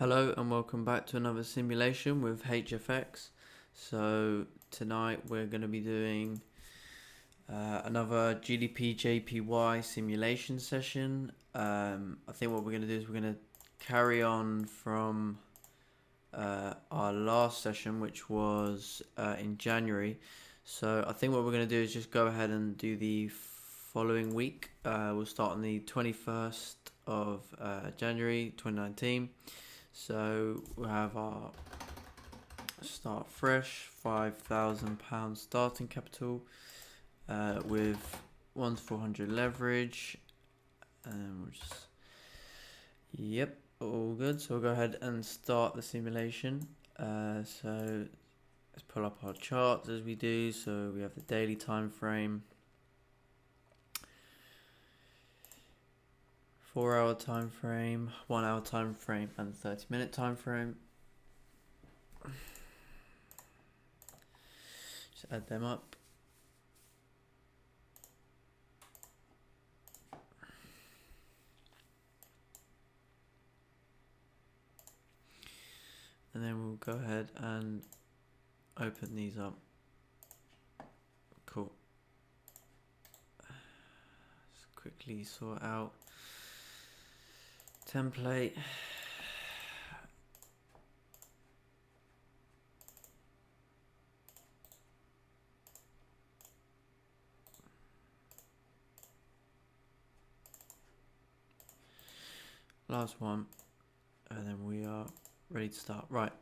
Hello and welcome back to another simulation with HFX. So tonight we're going to be doing another GDP JPY simulation session. I think what we're going to do is we're going to carry on from our last session, which was in January. So I think what we're going to do is just go ahead and do the following week. We'll start on the 21st of January 2019. So we'll have our start fresh, £5,000 starting capital with 1 to 400 leverage, and we'll just, yep, all good. So we'll go ahead and start the simulation. So let's pull up our charts as we do. So we have the daily time frame, 4-hour time frame, 1-hour time frame, and 30-minute time frame. Just add them up. And then we'll go ahead and open these up. Cool. Let's quickly sort out template. Last one, and then we are ready to start. Right.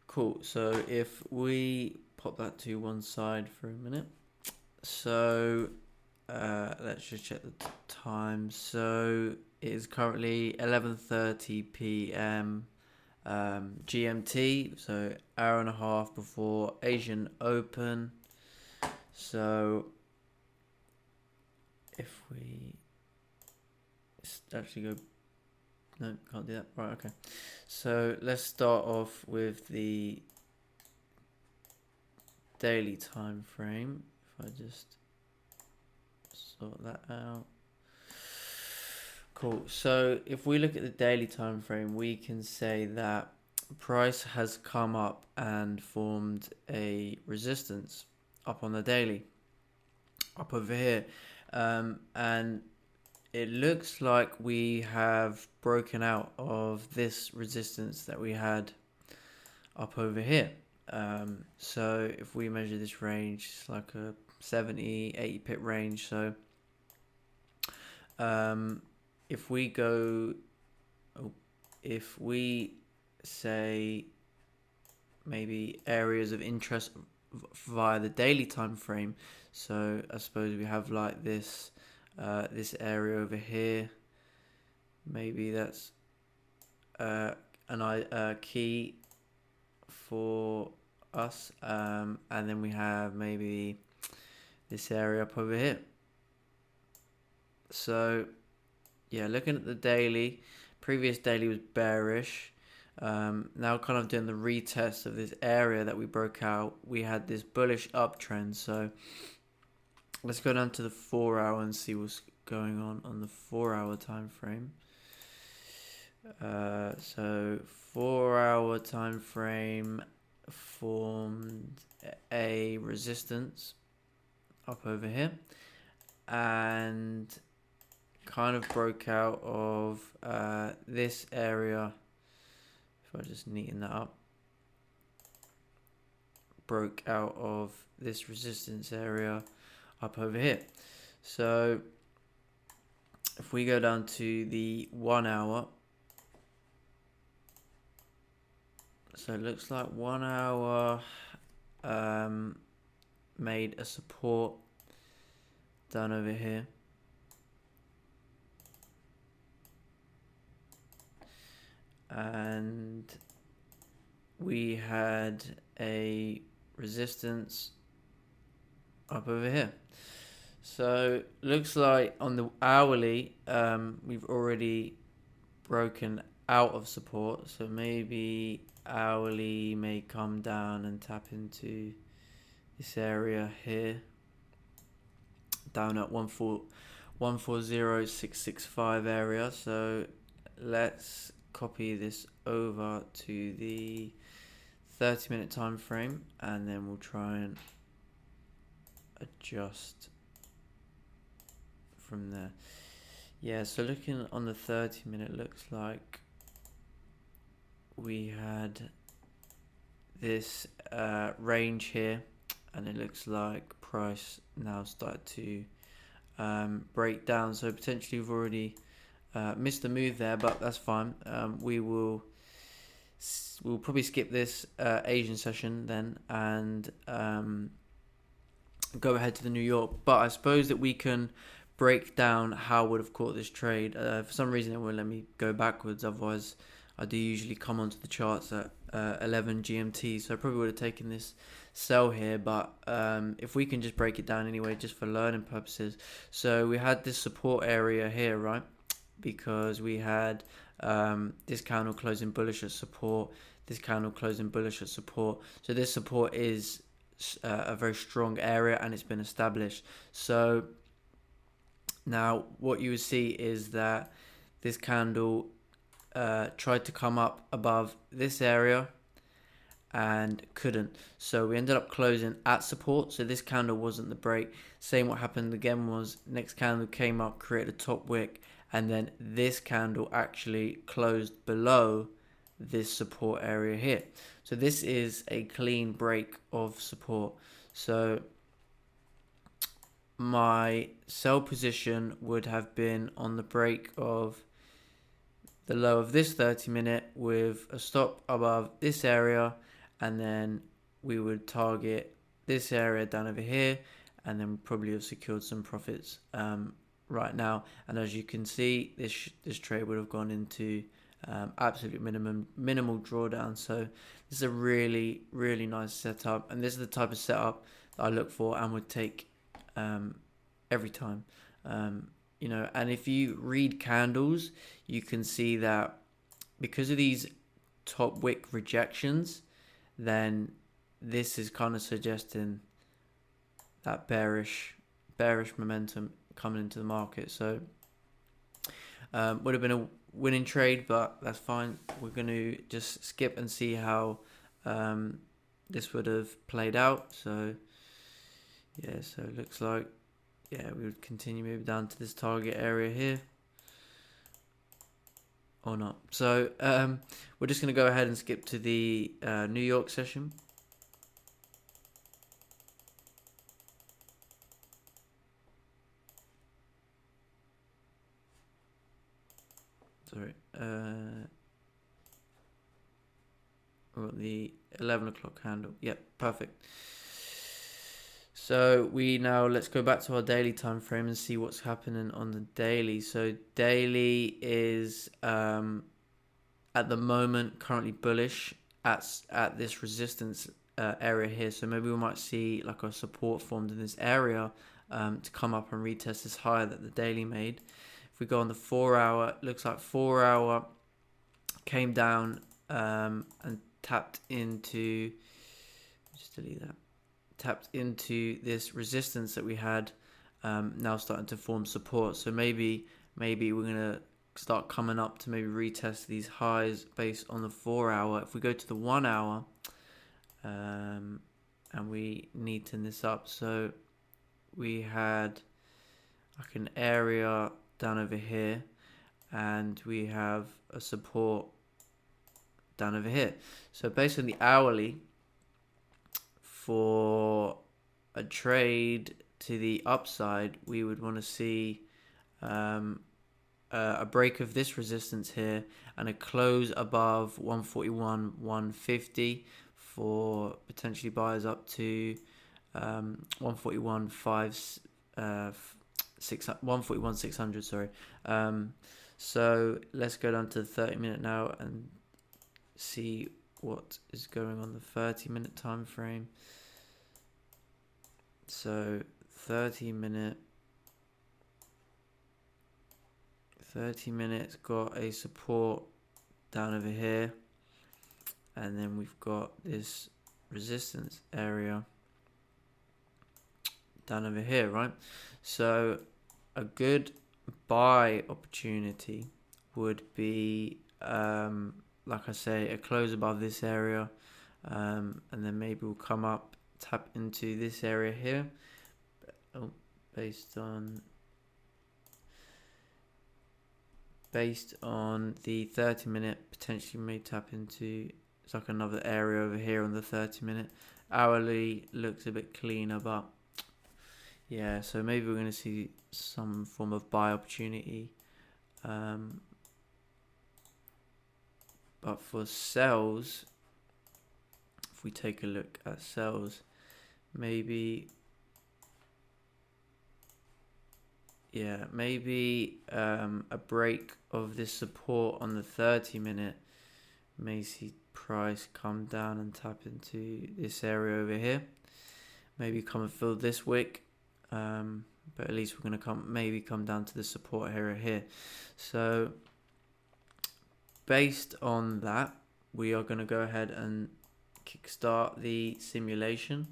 Cool. So if we pop that to one side for a minute. So let's just check the time. So it is currently 11:30 p.m. GMT, so hour and a half before Asian Open. So if we actually go, no, can't do that. Right, okay. So let's start off with the daily time frame. If I just sort that out. Cool. So if we look at the daily time frame, we can say that price has come up and formed a resistance up on the daily, up over here, and it looks like we have broken out of this resistance that we had up over here. So if we measure this range, it's like a 70-80 pip range. So if we go, if we say maybe areas of interest via the daily time frame, so I suppose we have like this this area over here, maybe that's a key for us, and then we have maybe this area up over here. So yeah, looking at the daily, previous daily was bearish. Now kind of doing the retest of this area that we broke out, we had this bullish uptrend. So let's go down to the 4-hour and see what's going on the 4-hour time frame. So 4-hour time frame formed a resistance up over here and kind of broke out of this area. If I just neaten that up, broke out of this resistance area up over here. So if we go down to the 1-hour, so it looks like 1-hour made a support down over here. And we had a resistance up over here. So looks like on the hourly, we've already broken out of support. So maybe hourly may come down and tap into this area here, down at 140, 140665 area. So let's copy this over to the 30-minute time frame, and then we'll try and adjust from there. Yeah, so looking on the 30-minute, looks like we had this range here, and it looks like price now started to break down. So potentially we've already missed the move there, but that's fine. We'll probably skip this Asian session then, and go ahead to the New York. But I suppose that we can break down how I would have caught this trade. For some reason it won't let me go backwards, otherwise I do usually come onto the charts at 11 GMT, so I probably would have taken this sell here, but if we can just break it down anyway, just for learning purposes. So we had this support area here, right? Because we had this candle closing bullish at support, this candle closing bullish at support. So this support is a very strong area, and it's been established. So now what you would see is that this candle tried to come up above this area and couldn't, so we ended up closing at support. So this candle wasn't the break. Same what happened again was next candle came up, created a top wick, and then this candle actually closed below this support area here. So this is a clean break of support. So my sell position would have been on the break of the low of this 30-minute with a stop above this area, and then we would target this area down over here, and then probably have secured some profits right now. And as you can see, this trade would have gone into absolute minimal drawdown. So this is a really nice setup, and this is the type of setup that I look for and would take every time. You know, and if you read candles, you can see that because of these top wick rejections, then this is kind of suggesting that bearish momentum coming into the market. So would have been a winning trade, but that's fine. We're going to just skip and see how this would have played out. So yeah, so it looks like, yeah, we would continue moving down to this target area here, or not. So we're just going to go ahead and skip to the New York session. Sorry. Or the 11 o'clock candle. Yep, perfect. So let's go back to our daily time frame and see what's happening on the daily. So daily is at the moment currently bullish at this resistance area here. So maybe we might see like a support formed in this area to come up and retest this high that the daily made. If we go on the 4 hour, it looks like 4 hour came down and tapped into, just delete that, tapped into this resistance that we had, now starting to form support. So maybe we're going to start coming up to maybe retest these highs based on the 4 hour. If we go to the 1 hour, and we neaten this up, so we had like an area down over here, and we have a support down over here. So based on the hourly, for a trade to the upside, we would want to see a break of this resistance here and a close above 141, 150 for potentially buyers up to 141, 600. Sorry. So let's go down to the 30-minute now and see what is going on the 30-minute time frame. So 30 minutes got a support down over here, and then we've got this resistance area down over here, right? So a good buy opportunity would be, like I say, a close above this area, and then maybe we'll come up, tap into this area here. Oh, based on the 30-minute, potentially may tap into, it's like another area over here on the 30-minute. Hourly looks a bit cleaner, but yeah, so maybe we're going to see some form of buy opportunity. But for sells, if we take a look at sells, maybe a break of this support on the 30-minute may see price come down and tap into this area over here. Maybe come and fill this wick, but at least we're going to maybe come down to the support area here. So based on that, we are going to go ahead and kickstart the simulation.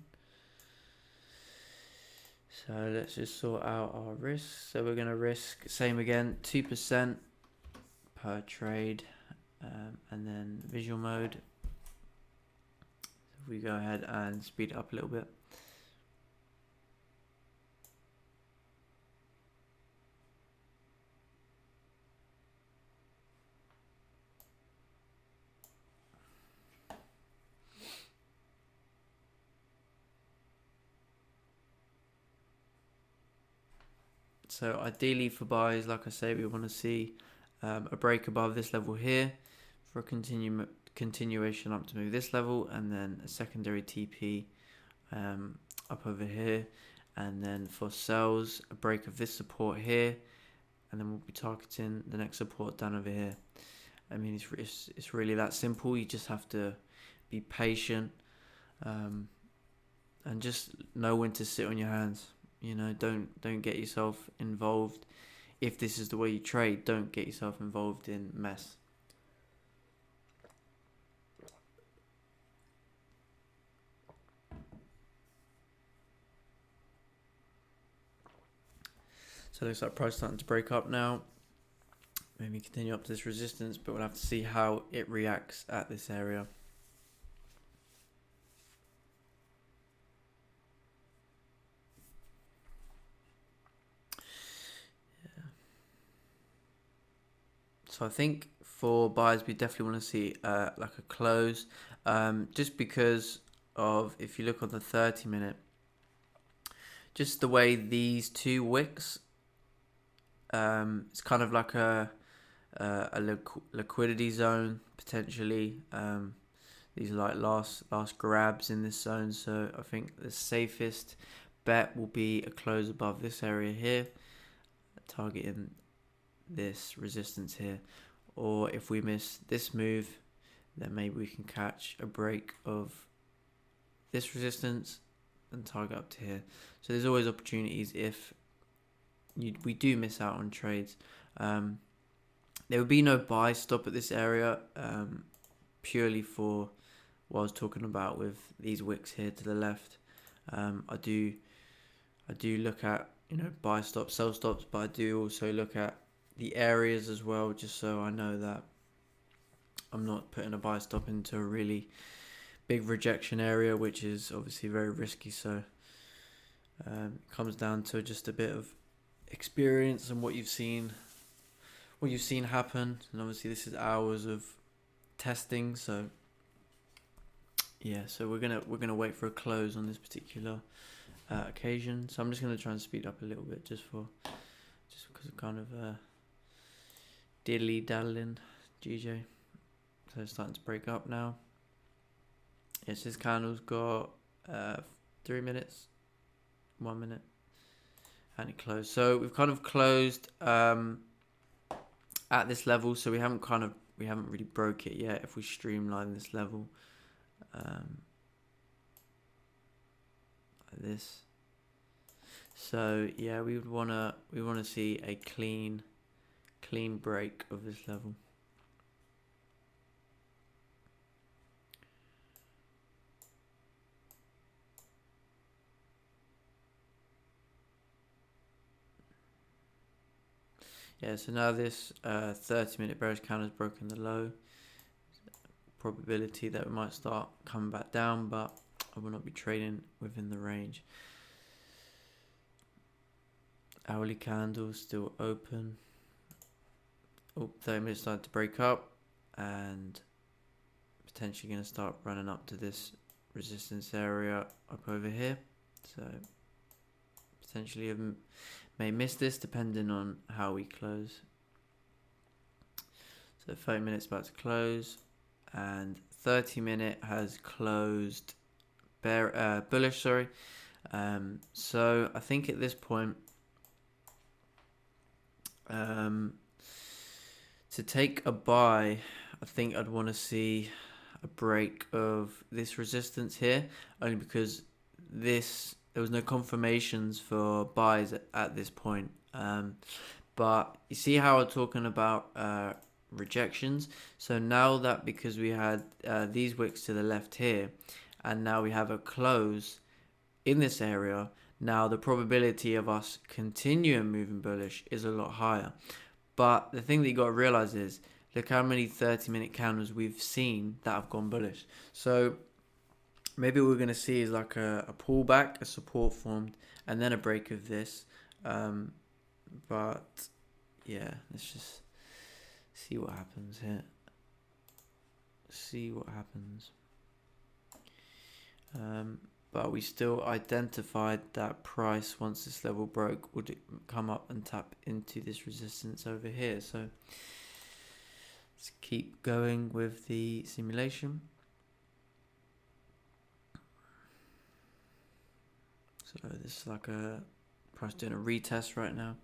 So let's just sort out our risks. So we're going to risk, same again, 2% per trade, and then visual mode. If we go ahead and speed it up a little bit. So ideally for buys, like I say, we want to see a break above this level here for a continuation up to move this level, and then a secondary TP up over here, and then for sells, a break of this support here, and then we'll be targeting the next support down over here. I mean, it's really that simple. You just have to be patient, and just know when to sit on your hands. You know, don't get yourself involved. If this is the way you trade, don't get yourself involved in mess. So it looks like price starting to break up now. Maybe continue up to this resistance, but we'll have to see how it reacts at this area. So I think for buyers, we definitely want to see like a close, just because of, if you look on the 30-minute, just the way these two wicks, it's kind of like a liquidity zone potentially. These are like last grabs in this zone. So I think the safest bet will be a close above this area here, targeting this resistance here. Or if we miss this move, then maybe we can catch a break of this resistance and target up to here. So there's always opportunities if we do miss out on trades. There would be no buy stop at this area, purely for what I was talking about with these wicks here to the left. I do look at, you know, buy stops, sell stops, but I do also look at the areas as well, just so I know that I'm not putting a buy stop into a really big rejection area, which is obviously very risky. So it comes down to just a bit of experience and what you've seen happen, and obviously this is hours of testing. So yeah, so we're gonna wait for a close on this particular occasion. So I'm just gonna try and speed up a little bit just because of kind of diddly daddling GJ. So it's starting to break up now. Yes, this candle's got 3 minutes, 1 minute, and it closed. So we've kind of closed at this level. So we haven't really broke it yet. If we streamline this level, like this. So yeah, we wanna see a clean break of this level. Yeah, so now this 30-minute bearish candle has broken the low. Probability that we might start coming back down, but I will not be trading within the range. Hourly candle still open. Oh, 30 minutes started to break up and potentially going to start running up to this resistance area up over here. So potentially I may miss this depending on how we close. So 30 minutes about to close, and 30-minute has closed bullish, sorry. So I think at this point, to take a buy, I think I'd want to see a break of this resistance here, only because there was no confirmations for buys at this point. But you see how I'm talking about rejections? So now that, because we had these wicks to the left here, and now we have a close in this area, now the probability of us continuing moving bullish is a lot higher. But the thing that you got to realize is, look how many 30-minute candles we've seen that have gone bullish. So maybe what we're going to see is like a pullback, a support formed, and then a break of this. But yeah, let's just see what happens here. See what happens. But we still identified that price, once this level broke, would come up and tap into this resistance over here. So let's keep going with the simulation. So this is like a price doing a retest right now.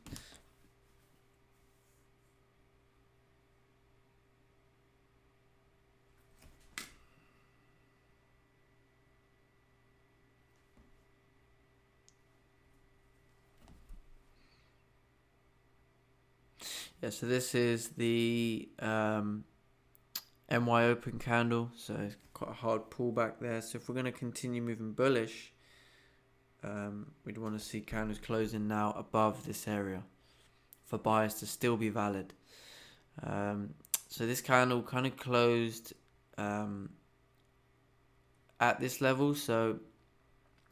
Yeah, so this is the MY open candle, so it's quite a hard pullback there. So if we're going to continue moving bullish, we'd want to see candles closing now above this area for buyers to still be valid. So this candle kind of closed at this level, so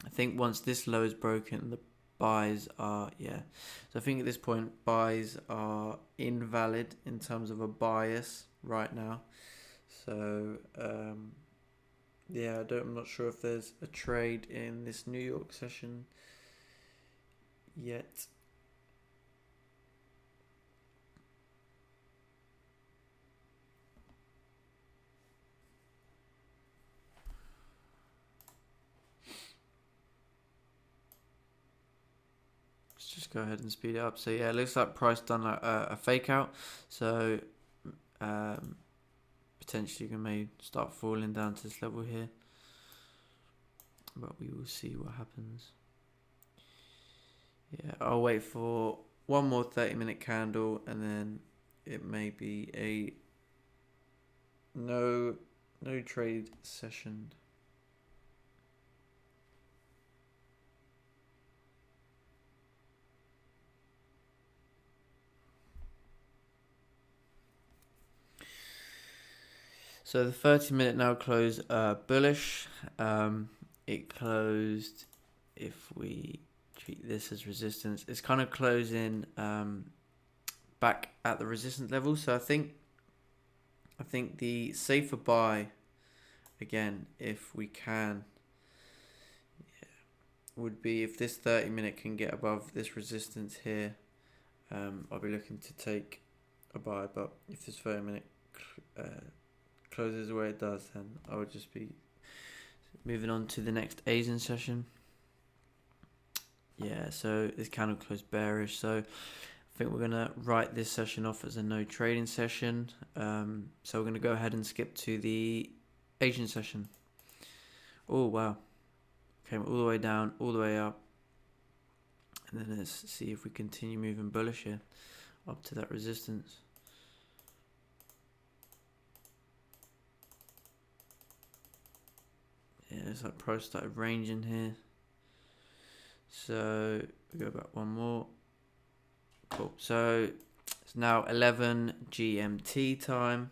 I think once this low is broken, the buys are, so I think at this point buys are invalid in terms of a bias right now. So I'm not sure if there's a trade in this New York session yet. Just go ahead and speed it up. So yeah, it looks like price done like a fake out. So potentially you may start falling down to this level here, but we will see what happens. Yeah, I'll wait for one more 30-minute candle, and then it may be a no trade session. So the 30-minute now closed bullish. It closed, if we treat this as resistance, it's kind of closing back at the resistance level. So I think the safer buy, again, if we can, would be if this 30-minute can get above this resistance here. I'll be looking to take a buy, but if this 30-minute closes the way it does, then I would just be moving on to the next Asian session. Yeah, so this candle closed bearish, so I think we're going to write this session off as a no trading session. So we're going to go ahead and skip to the Asian session. Oh wow, came all the way down, all the way up, and then let's see if we continue moving bullish here up to that resistance. Yeah, it's like price started ranging here. So we go back one more. Cool. So It's now 11 GMT time.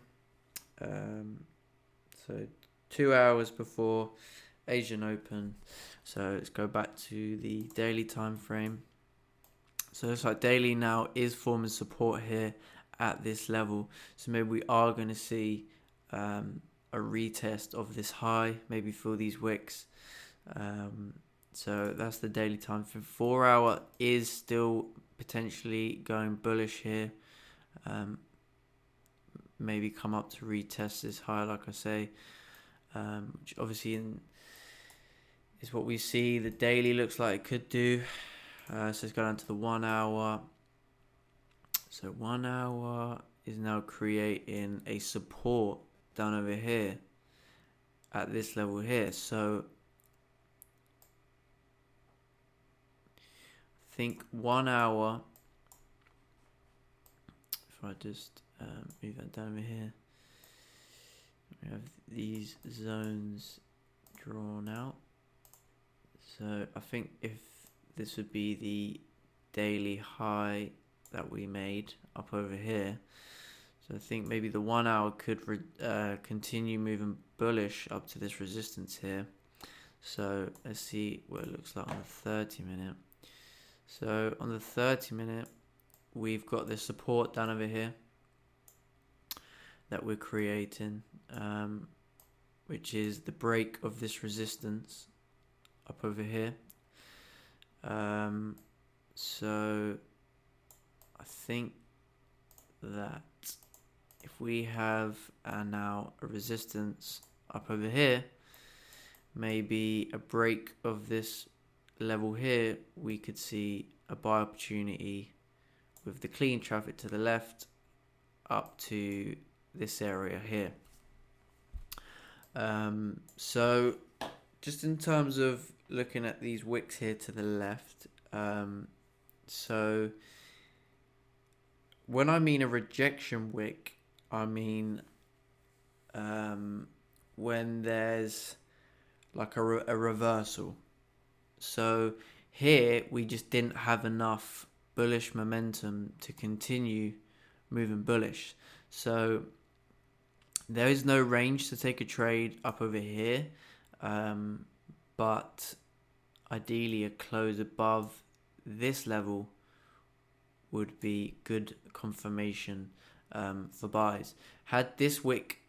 So 2 hours before Asian Open. So let's go back to the daily time frame. So it looks like daily now is forming support here at this level. So maybe we are going to see a retest of this high, maybe fill these wicks. So that's the daily time frame. 4 hour is still potentially going bullish here. Maybe come up to retest this high, like I say, which obviously is what we see. The daily looks like it could do. So let's go down to the 1 hour. So 1 hour is now creating a support down over here at this level here. So I think 1 hour, if I just move that down over here, we have these zones drawn out. So I think if this would be the daily high that we made up over here. So I think maybe the 1 hour could continue moving bullish up to this resistance here. So let's see what it looks like on the 30 minute. So on the 30 minute, we've got this support down over here that we're creating, which is the break of this resistance up over here. So I think that if we have now a resistance up over here, maybe a break of this level here, we could see a buy opportunity with the clean traffic to the left up to this area here. So just in terms of looking at these wicks here to the left, so when I mean a rejection wick, I mean when there's like a reversal. So here we just didn't have enough bullish momentum to continue moving bullish. So there is no range to take a trade up over here, but ideally a close above this level would be good confirmation for buys. Had this wick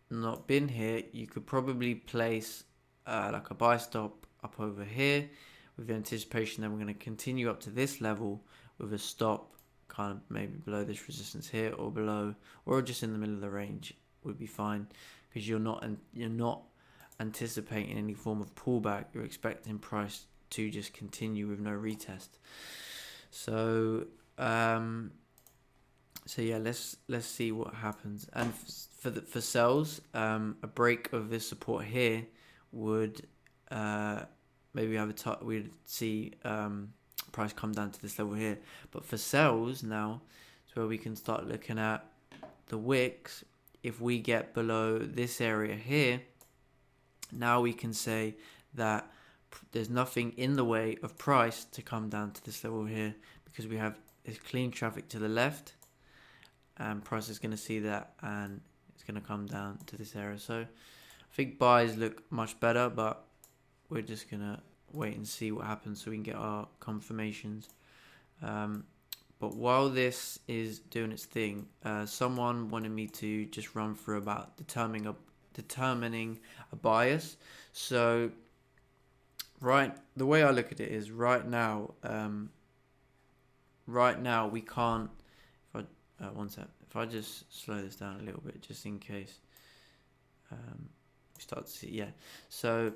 not been here, you could probably place like a buy stop up over here with the anticipation that we're going to continue up to this level with a stop kind of maybe below this resistance here or below, or just in the middle of the range would be fine, because you're not anticipating any form of pullback. You're expecting price to just continue with no retest. So so yeah, let's see what happens. And for sells, a break of this support here would maybe have we'd see price come down to this level here. But for sells now, it's where we can start looking at the wicks. If we get below this area here, now we can say that there's nothing in the way of price to come down to this level here, because we have this clean traffic to the left, and price is going to see that and it's going to come down to this area. So I think buys look much better, but we're just going to wait and see what happens so we can get our confirmations. But while this is doing its thing, someone wanted me to just run through about determining a bias. So the way I look at it is right now we can't, if I just slow this down a little bit just in case we start to see, so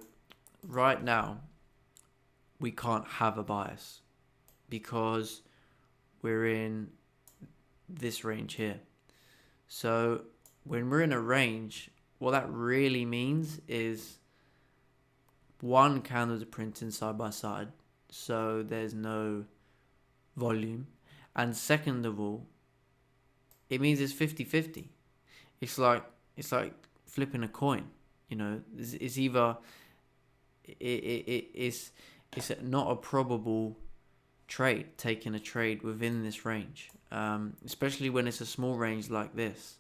right now we can't have a bias because we're in this range here. So when we're in a range, what that really means is one, candles are printing side by side, so there's no volume, and second of all, it means it's 50-50. It's like flipping a coin, you know. It's either it's not a probable taking a trade within this range, especially when it's a small range like this.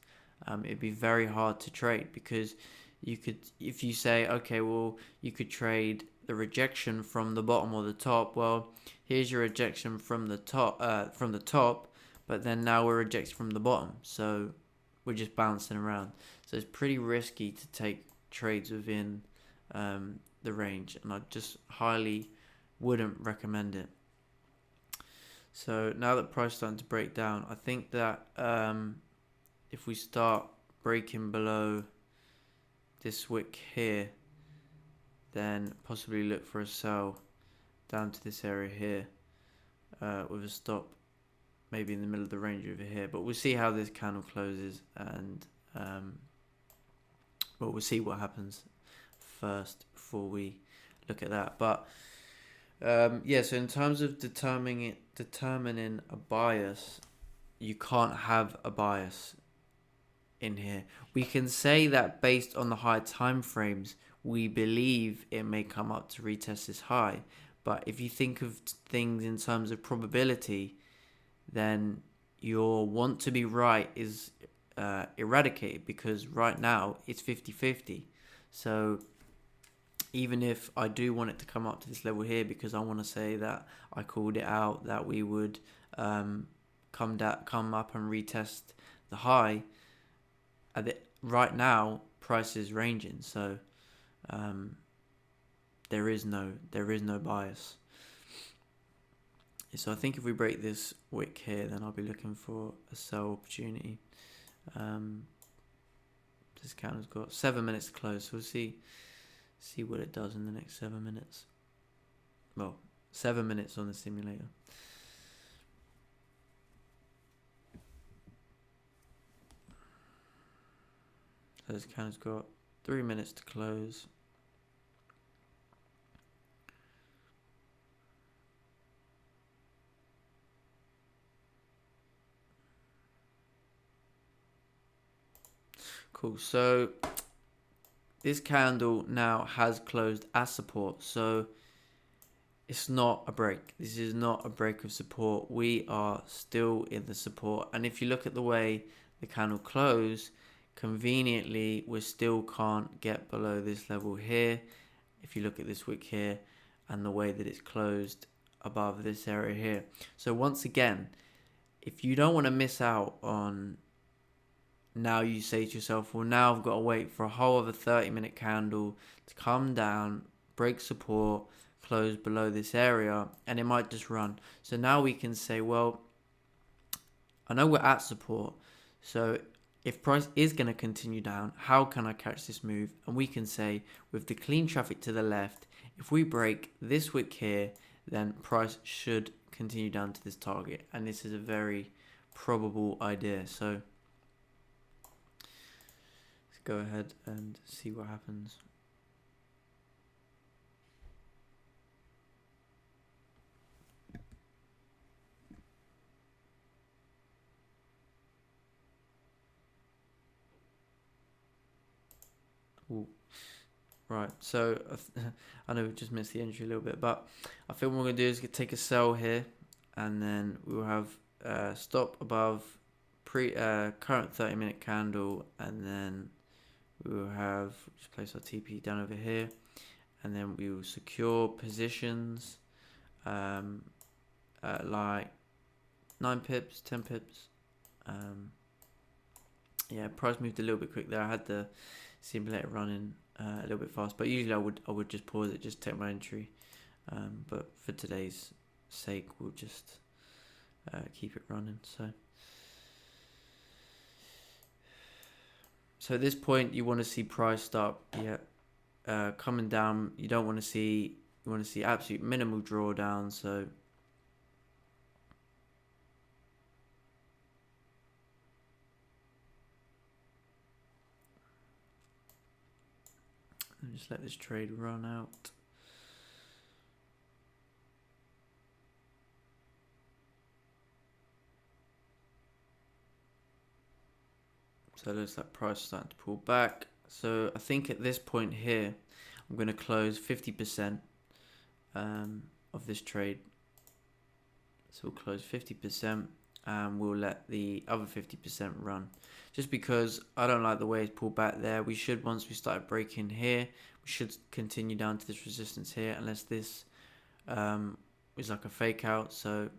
It'd be very hard to trade, because you could, if you say, okay, well, you could trade the rejection from the bottom or the top. Well, here's your rejection from the top, but then now we're rejected from the bottom, so we're just bouncing around. So it's pretty risky to take trades within the range, and I just highly wouldn't recommend it. So now that price is starting to break down, I think that if we start breaking below this wick here, then possibly look for a sell down to this area here with a stop maybe in the middle of the range over here. But we'll see how this candle closes, and well, we'll see what happens first before we look at that. But yeah, so in terms of determining a bias, you can't have a bias in here. We can say that based on the high time frames, we believe it may come up to retest this high. But if you think of things in terms of probability, then your want to be right is eradicated, because right now it's 50-50. So even if I do want it to come up to this level here, because I want to say that I called it out, that we would come up and retest the high, right now price is ranging, so there is no bias. So I think if we break this wick here, then I'll be looking for a sell opportunity. This candle's got 7 minutes to close, so we'll see what it does in the next 7 minutes. Well, 7 minutes on the simulator. So this candle's got 3 minutes to close. Cool, so this candle now has closed as support, so it's not a break. This is not a break of support. We are still in the support, and if you look at the way the candle closed, conveniently we still can't get below this level here. If you look at this wick here and the way that it's closed above this area here. So once again, if you don't want to miss out on, now you say to yourself, well, now I've got to wait for a whole other 30-minute candle to come down, break support, close below this area, and it might just run. So now we can say, well, I know we're at support, so if price is going to continue down, how can I catch this move? And we can say, with the clean traffic to the left, if we break this wick here, then price should continue down to this target, and this is a very probable idea. So go ahead and see what happens. Ooh. Right, so I know we just missed the entry a little bit, but I think what we're going to do is take a sell here, and then we'll have stop above current 30-minute candle, and then we will have, just place our TP down over here, and then we will secure positions like 9 pips, 10 pips. Yeah, price moved a little bit quick there. I had the simulator running a little bit fast, but usually I would just pause it, just take my entry. But for today's sake, we'll just keep it running. So at this point, you want to see price start coming down. You don't want to see, you want to see absolute minimal drawdown. So just let this trade run out. So it looks like price starting to pull back. So I think at this point here, I'm going to close 50% of this trade. So we'll close 50% and we'll let the other 50% run. Just because I don't like the way it's pulled back there. We should, once we start breaking here, we should continue down to this resistance here, unless this is like a fake out. So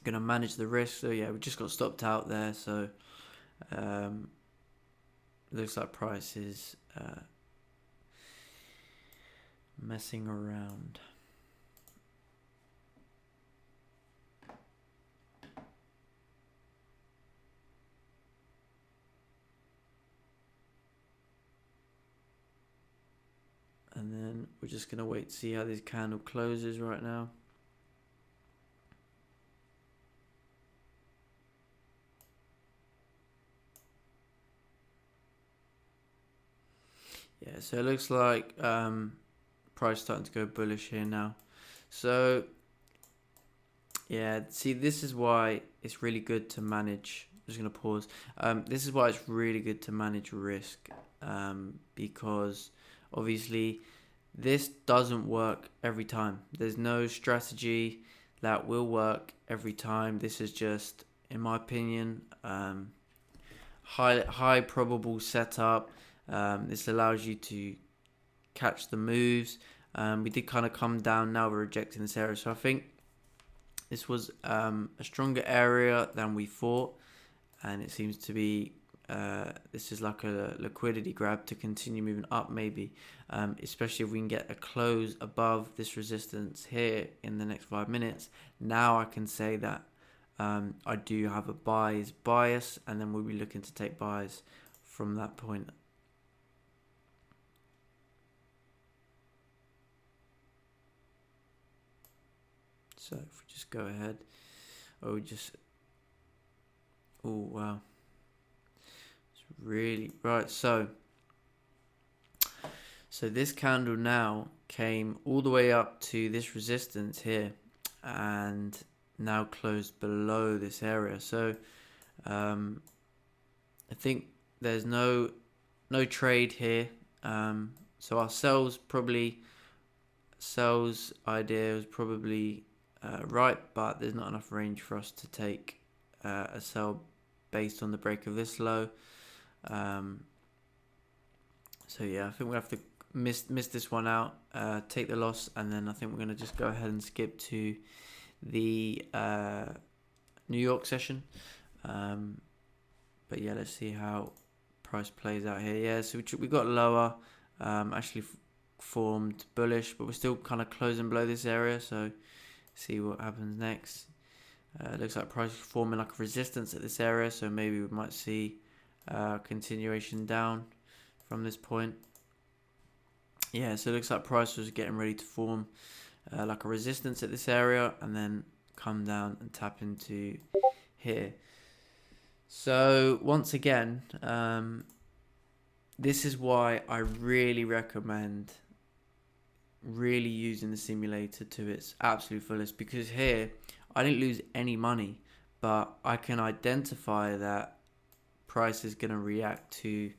gonna manage the risk. So yeah, we just got stopped out there. So looks like price is messing around. And then we're just going to wait to see how this candle closes right now. Yeah, so it looks like price starting to go bullish here now. So yeah, see, this is why it's really good to manage. I'm just going to pause. This is why it's really good to manage risk, because obviously this doesn't work every time. There's no strategy that will work every time. This is just, in my opinion, high probable setup. This allows you to catch the moves. We did kind of come down. Now we're rejecting this area, so I think this was a stronger area than we thought, and it seems to be this is like a liquidity grab to continue moving up, maybe, especially if we can get a close above this resistance here in the next 5 minutes. Now I can say that I do have a buys bias, and then we'll be looking to take buys from that point. So if we just go ahead, oh wow, it's really right. So this candle now came all the way up to this resistance here, and now closed below this area. So I think there's no trade here. So our sales idea was probably right, but there's not enough range for us to take a sell based on the break of this low. So yeah, I think we have to miss this one out, take the loss, and then I think we're going to just go ahead and skip to the New York session. But yeah, let's see how price plays out here. Yeah, so we got lower, actually formed bullish, but we're still kind of closing below this area. So see what happens next. Looks like price is forming like a resistance at this area, so maybe we might see continuation down from this point. Yeah, so it looks like price was getting ready to form like a resistance at this area, and then come down and tap into here. So once again, this is why I really recommend really using the simulator to its absolute fullest, because here I didn't lose any money, but I can identify that price is going to react to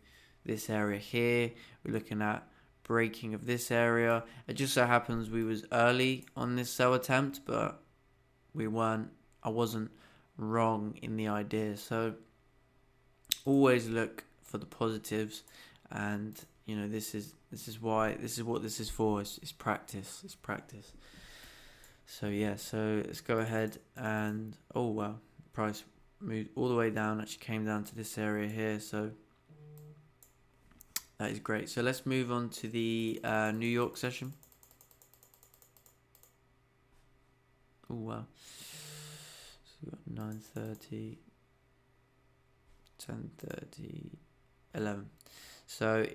this area here. We're looking at breaking of this area. It just so happens we was early on this sell attempt, but I wasn't wrong in the idea. So always look for the positives, and you know, this is what this is for. It's practice. It's practice. So yeah, so let's go ahead and, oh wow, price moved all the way down. Actually came down to this area here. So that is great. So let's move on to the New York session. Oh wow. So we got 9:30, 10:30, 11. So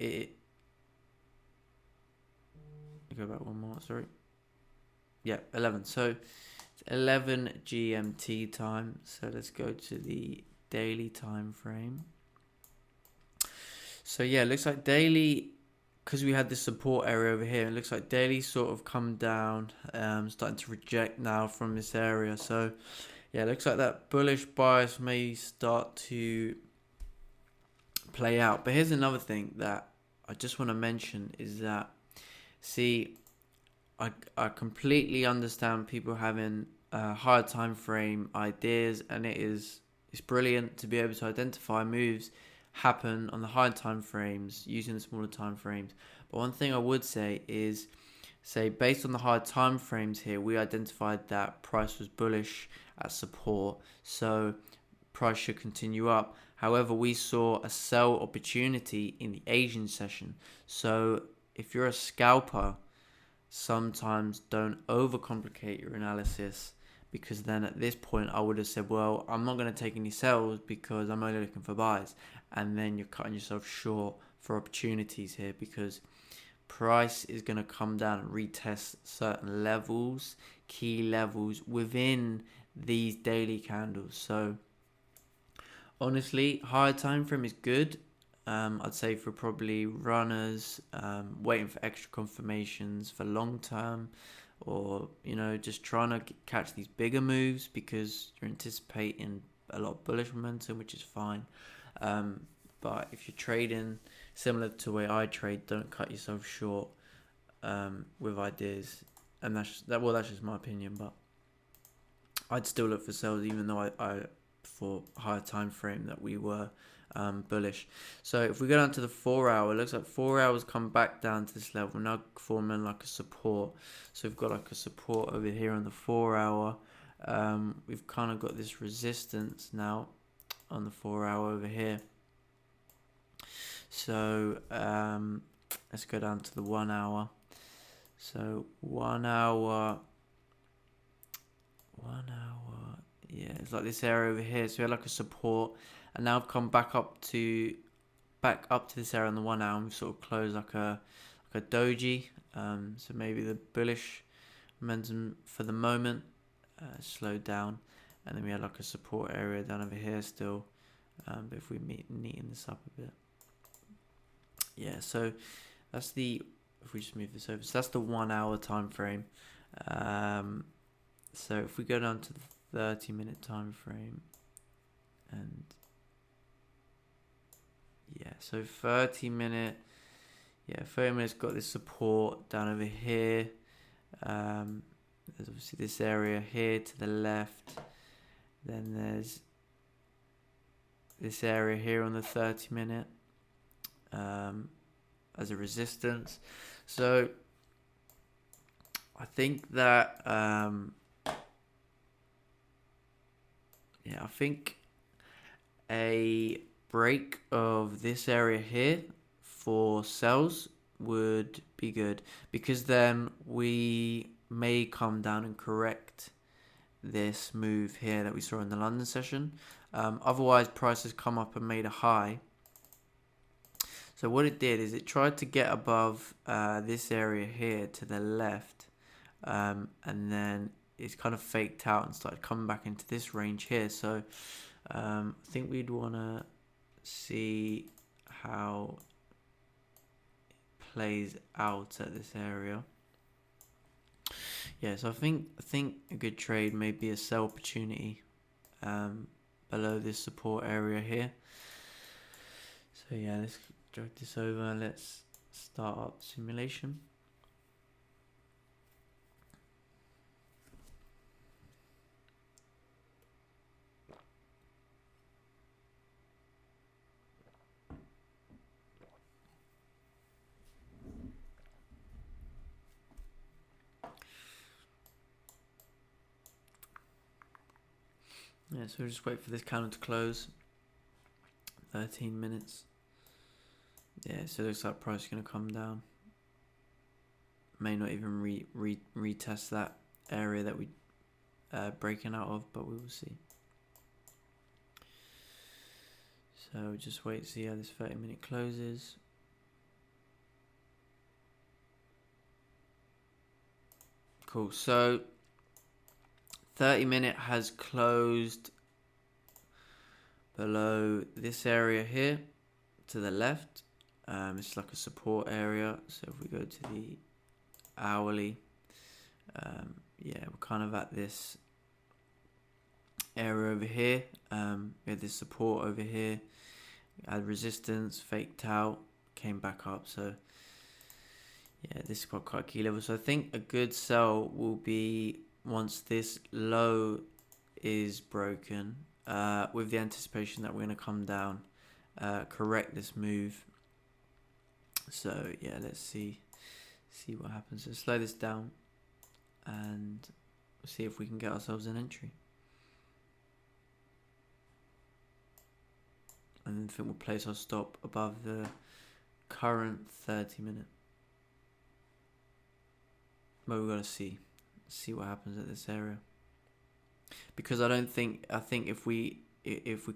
go back one more, sorry. Yeah, 11. So it's 11 GMT time. So let's go to the daily time frame. So yeah, it looks like daily, because we had this support area over here, it looks like daily sort of come down, starting to reject now from this area. So yeah, it looks like that bullish bias may start to play out. But here's another thing that I just want to mention is that, see, I completely understand people having higher time frame ideas, and it's brilliant to be able to identify moves happen on the higher time frames using the smaller time frames. But one thing I would say is, say based on the higher time frames here, we identified that price was bullish at support, so price should continue up. However, we saw a sell opportunity in the Asian session. So if you're a scalper, sometimes don't overcomplicate your analysis, because then at this point I would have said, well, I'm not going to take any sells because I'm only looking for buys, and then you're cutting yourself short for opportunities here, because price is going to come down and retest certain levels, key levels within these daily candles. So honestly, higher time frame is good. I'd say for probably runners, waiting for extra confirmations for long term, or just trying to catch these bigger moves because you're anticipating a lot of bullish momentum, which is fine. But if you're trading similar to the way I trade, don't cut yourself short with ideas, and that's just my opinion. But I'd still look for sales, even though I for higher time frame that we were bullish. So if we go down to the 4 hour, it looks like 4 hours come back down to this level, now forming like a support. So we've got like a support over here on the 4 hour. We've kind of got this resistance now on the 4 hour over here. So let's go down to the 1 hour. So 1 hour, yeah, it's like this area over here. So we had like a support, and now I've come back up to this area on the 1 hour, and we've sort of closed like a doji. So maybe the bullish momentum for the moment slowed down, and then we had like a support area down over here still. But if we neaten this up a bit, yeah. So that's if we just move this over, so that's the 1 hour time frame. So if we go down to the 30-minute time frame, and yeah, so 30 minutes got this support down over here. There's obviously this area here to the left, then there's this area here on the 30-minute as a resistance. So I think that I think a break of this area here for sells would be good, because then we may come down and correct this move here that we saw in the London session. Otherwise, price has come up and made a high. So what it did is it tried to get above this area here to the left, and then it's kind of faked out and started coming back into this range here. So I think we'd want to see how it plays out at this area. Yeah, so I think a good trade may be a sell opportunity below this support area here. So yeah, let's drag this over. Let's start up simulation. Yeah, so we'll just wait for this candle to close. 13 minutes. Yeah, so it looks like price is going to come down. May not even retest that area that we breaking out of, but we will see. So just wait to see how this 30-minute closes. Cool. So 30-minute has closed below this area here to the left. It's like a support area. So if we go to the hourly, yeah, we're kind of at this area over here. We had this support over here, had resistance, faked out, came back up. So yeah, this is quite a key level. So I think a good sell will be once this low is broken, with the anticipation that we're going to come down, correct this move. So yeah, let's see what happens. Let's slow this down and see if we can get ourselves an entry. And then I think we'll place our stop above the current 30-minute. But we've got to see what happens at this area, because I think if we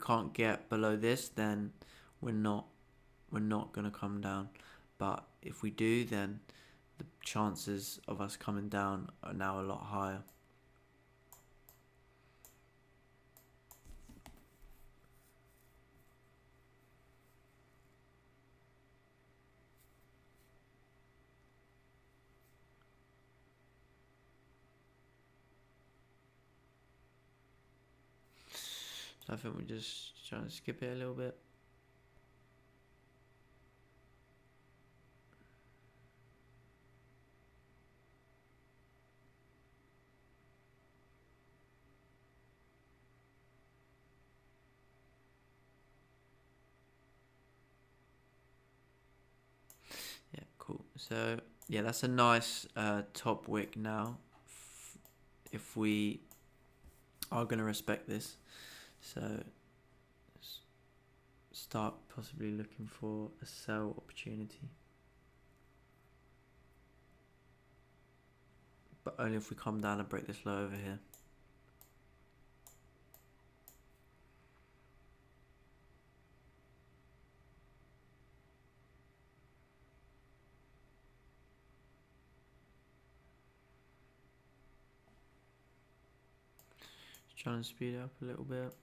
can't get below this, then we're not gonna come down. But if we do, then the chances of us coming down are now a lot higher. So I think we're just trying to skip it a little bit. Yeah, cool. So yeah, that's a nice top wick now. If we are going to respect this, so start possibly looking for a sell opportunity, but only if we come down and break this low over here. Just trying to speed it up a little bit.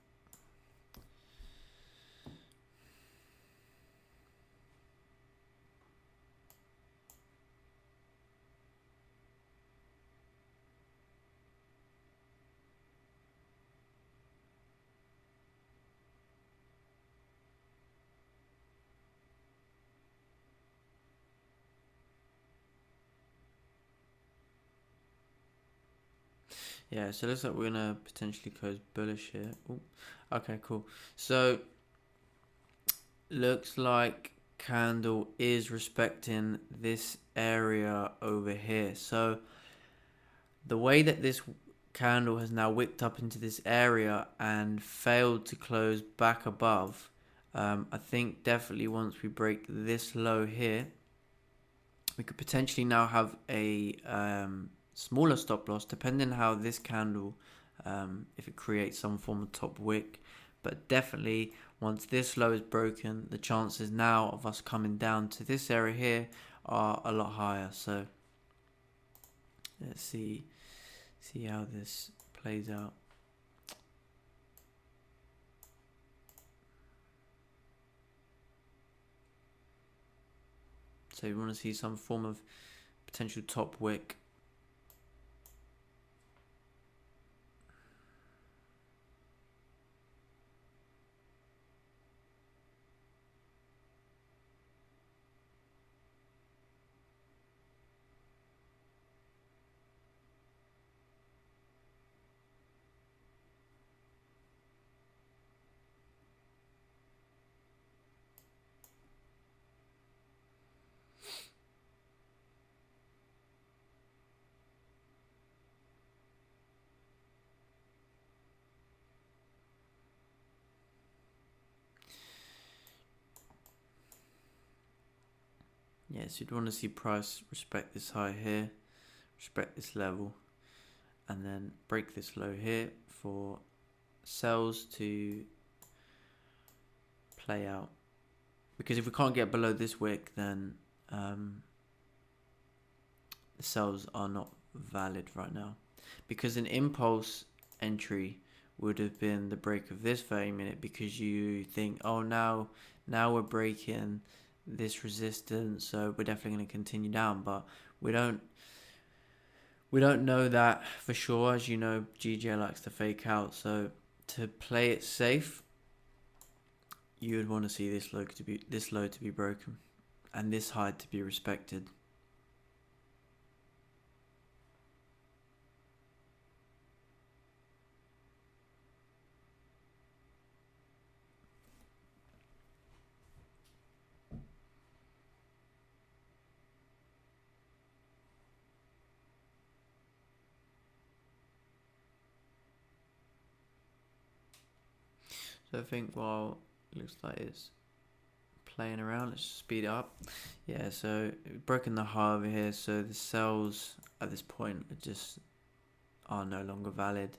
Yeah, so it looks like we're gonna potentially close bullish here. Ooh. Okay, cool. So looks like candle is respecting this area over here. So the way that this candle has now wicked up into this area and failed to close back above, I think definitely once we break this low here, we could potentially now have a smaller stop loss, depending on how this candle, if it creates some form of top wick. But definitely once this low is broken, the chances now of us coming down to this area here are a lot higher. So let's see how this plays out. So you want to see some form of potential top wick. Yes, you'd want to see price respect this high here, respect this level, and then break this low here for sells to play out. Because if we can't get below this wick, then the sells are not valid right now. Because an impulse entry would have been the break of this 30-minute, because you think, oh, now we're breaking this resistance, so we're definitely going to continue down. But we don't know that for sure. As you know, GJ likes to fake out, so to play it safe, you would want to see this low to be broken and this high to be respected. So I think while it looks like it's playing around, let's speed it up. Yeah, so we've broken the high over here, so the sells at this point are no longer valid,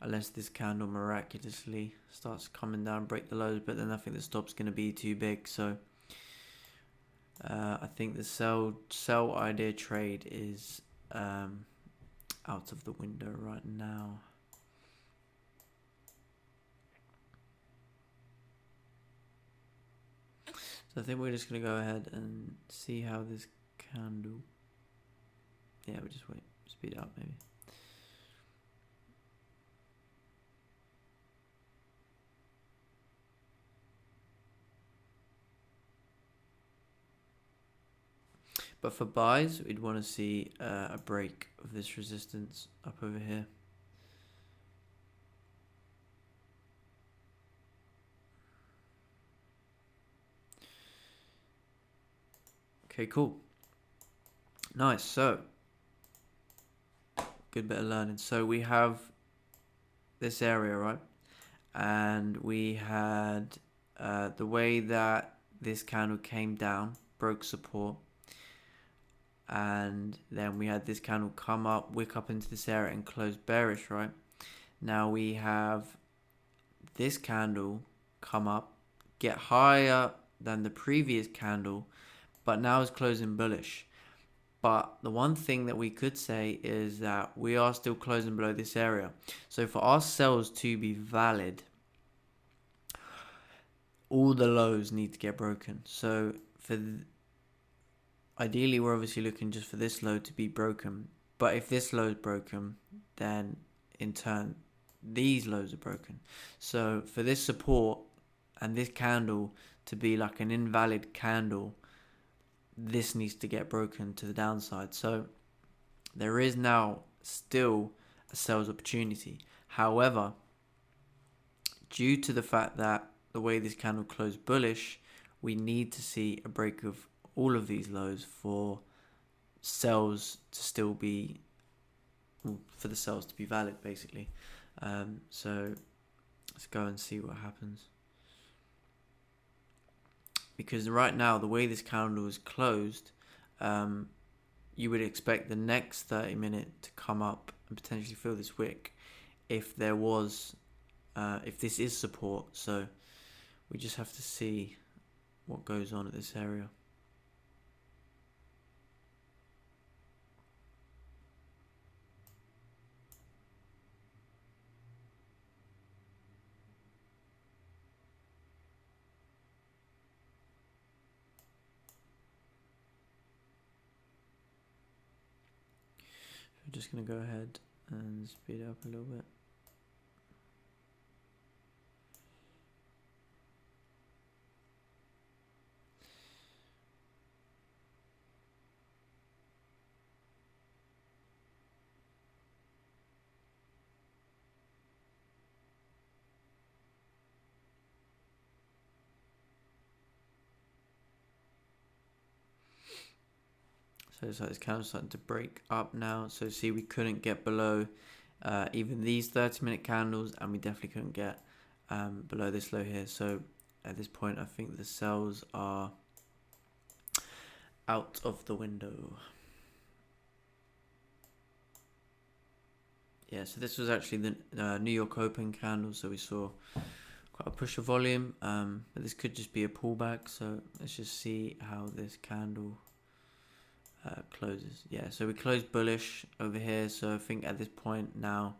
unless this candle miraculously starts coming down, break the lows, but then I think the stop's going to be too big. So I think the sell idea trade is out of the window right now. So I think we're just going to go ahead and see how this candle... Yeah, we'll just wait. Speed it up maybe. But for buys, we'd want to see a break of this resistance up over here. Okay, cool. Nice. So, good bit of learning. So we have this area, right? And we had the way that this candle came down, broke support. And then we had this candle come up, wick up into this area and close bearish, right? Now we have this candle come up, get higher than the previous candle, but now it's closing bullish. But the one thing that we could say is that we are still closing below this area. So for our sells to be valid, all the lows need to get broken. So ideally, we're obviously looking just for this low to be broken. But if this low is broken, then in turn, these lows are broken. So for this support and this candle to be like an invalid candle, this needs to get broken to the downside. So there is now still a sales opportunity. However, due to the fact that the way this candle closed bullish, we need to see a break of all of these lows for sells to still be, for the sells to be valid, basically. So let's go and see what happens. Because right now, the way this candle is closed, you would expect the next 30-minute to come up and potentially fill this wick if there was, if this is support. So we just have to see what goes on at this area. We're just going to go ahead and speed it up a little bit. So it's like this candle's starting to break up now. So see, we couldn't get below even these 30-minute candles, and we definitely couldn't get below this low here. So at this point, I think the sells are out of the window. Yeah, so this was actually the New York Open candle. So we saw quite a push of volume, but this could just be a pullback. So let's just see how this candle closes. Yeah, so we closed bullish over here. So I think at this point now,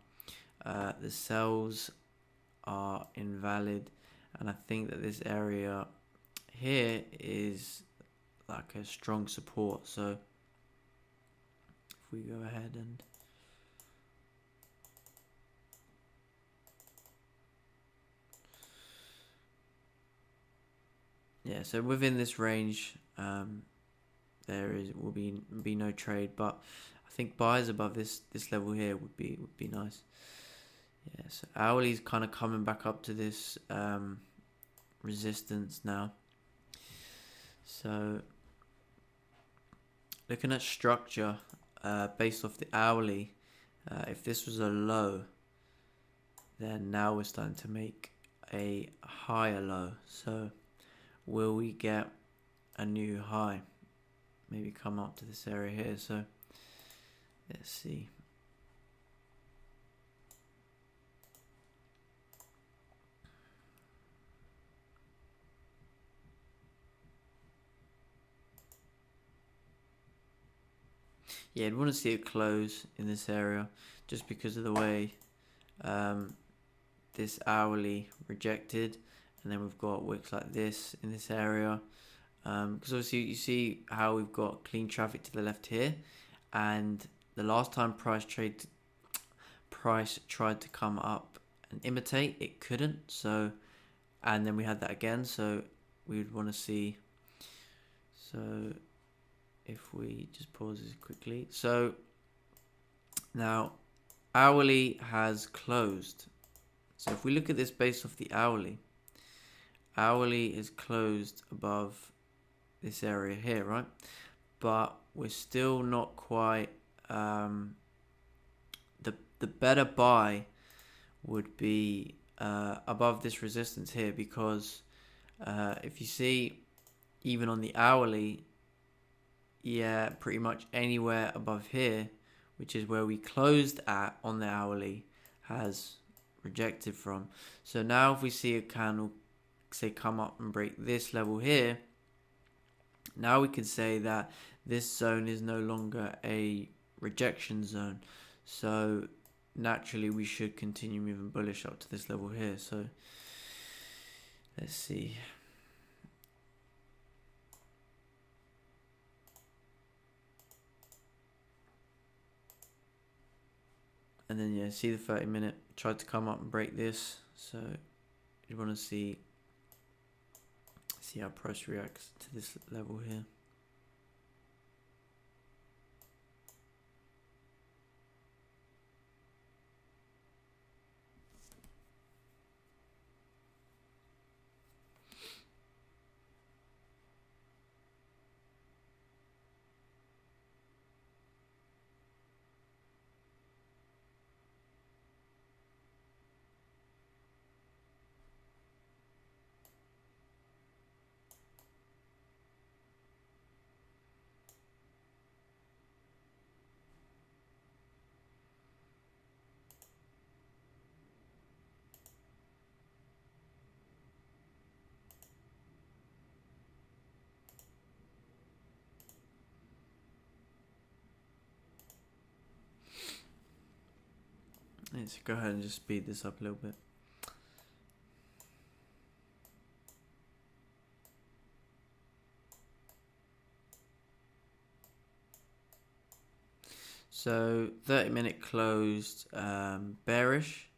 the sells are invalid, and I think that this area here is like a strong support. So if we go ahead and yeah, so within this range, will be no trade, but I think buys above this level here would be nice. Yeah, so hourly's kind of coming back up to this resistance now. So looking at structure based off the hourly, if this was a low, then now we're starting to make a higher low. So will we get a new high? Maybe come up to this area here. So let's see. Yeah, I'd want to see it close in this area just because of the way this hourly rejected, and then we've got wicks like this in this area. Because obviously you see how we've got clean traffic to the left here, and the last time price tried to come up and imitate, it couldn't. So, and then we had that again. So we would want to see. So if we just pause this quickly. So now hourly has closed. So if we look at this based off the hourly is closed above this area here, right? But we're still not quite. The better buy would be above this resistance here, because if you see, even on the hourly, yeah, pretty much anywhere above here, which is where we closed at on the hourly, has rejected from. So now if we see a candle, say, come up and break this level here, now we can say that this zone is no longer a rejection zone. So naturally we should continue moving bullish up to this level here. So let's see. And then yeah, see the 30-minute tried to come up and break this. So you want to see how price reacts to this level here. Let's go ahead and just speed this up a little bit. So 30-minute closed bearish.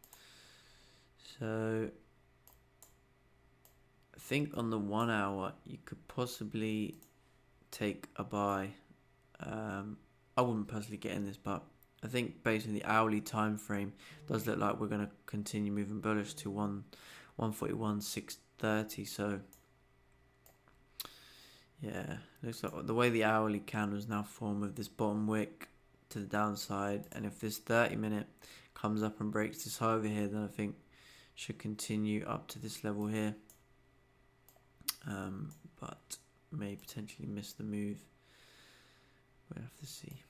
So I think on the 1 hour you could possibly take a buy. I wouldn't personally get in this, but I think based on the hourly time frame, it does look like we're going to continue moving bullish to 141.630. So yeah, looks like the way the hourly candle is now formed with this bottom wick to the downside, and if this 30-minute comes up and breaks this high over here, then I think should continue up to this level here, but may potentially miss the move. We'll have to see.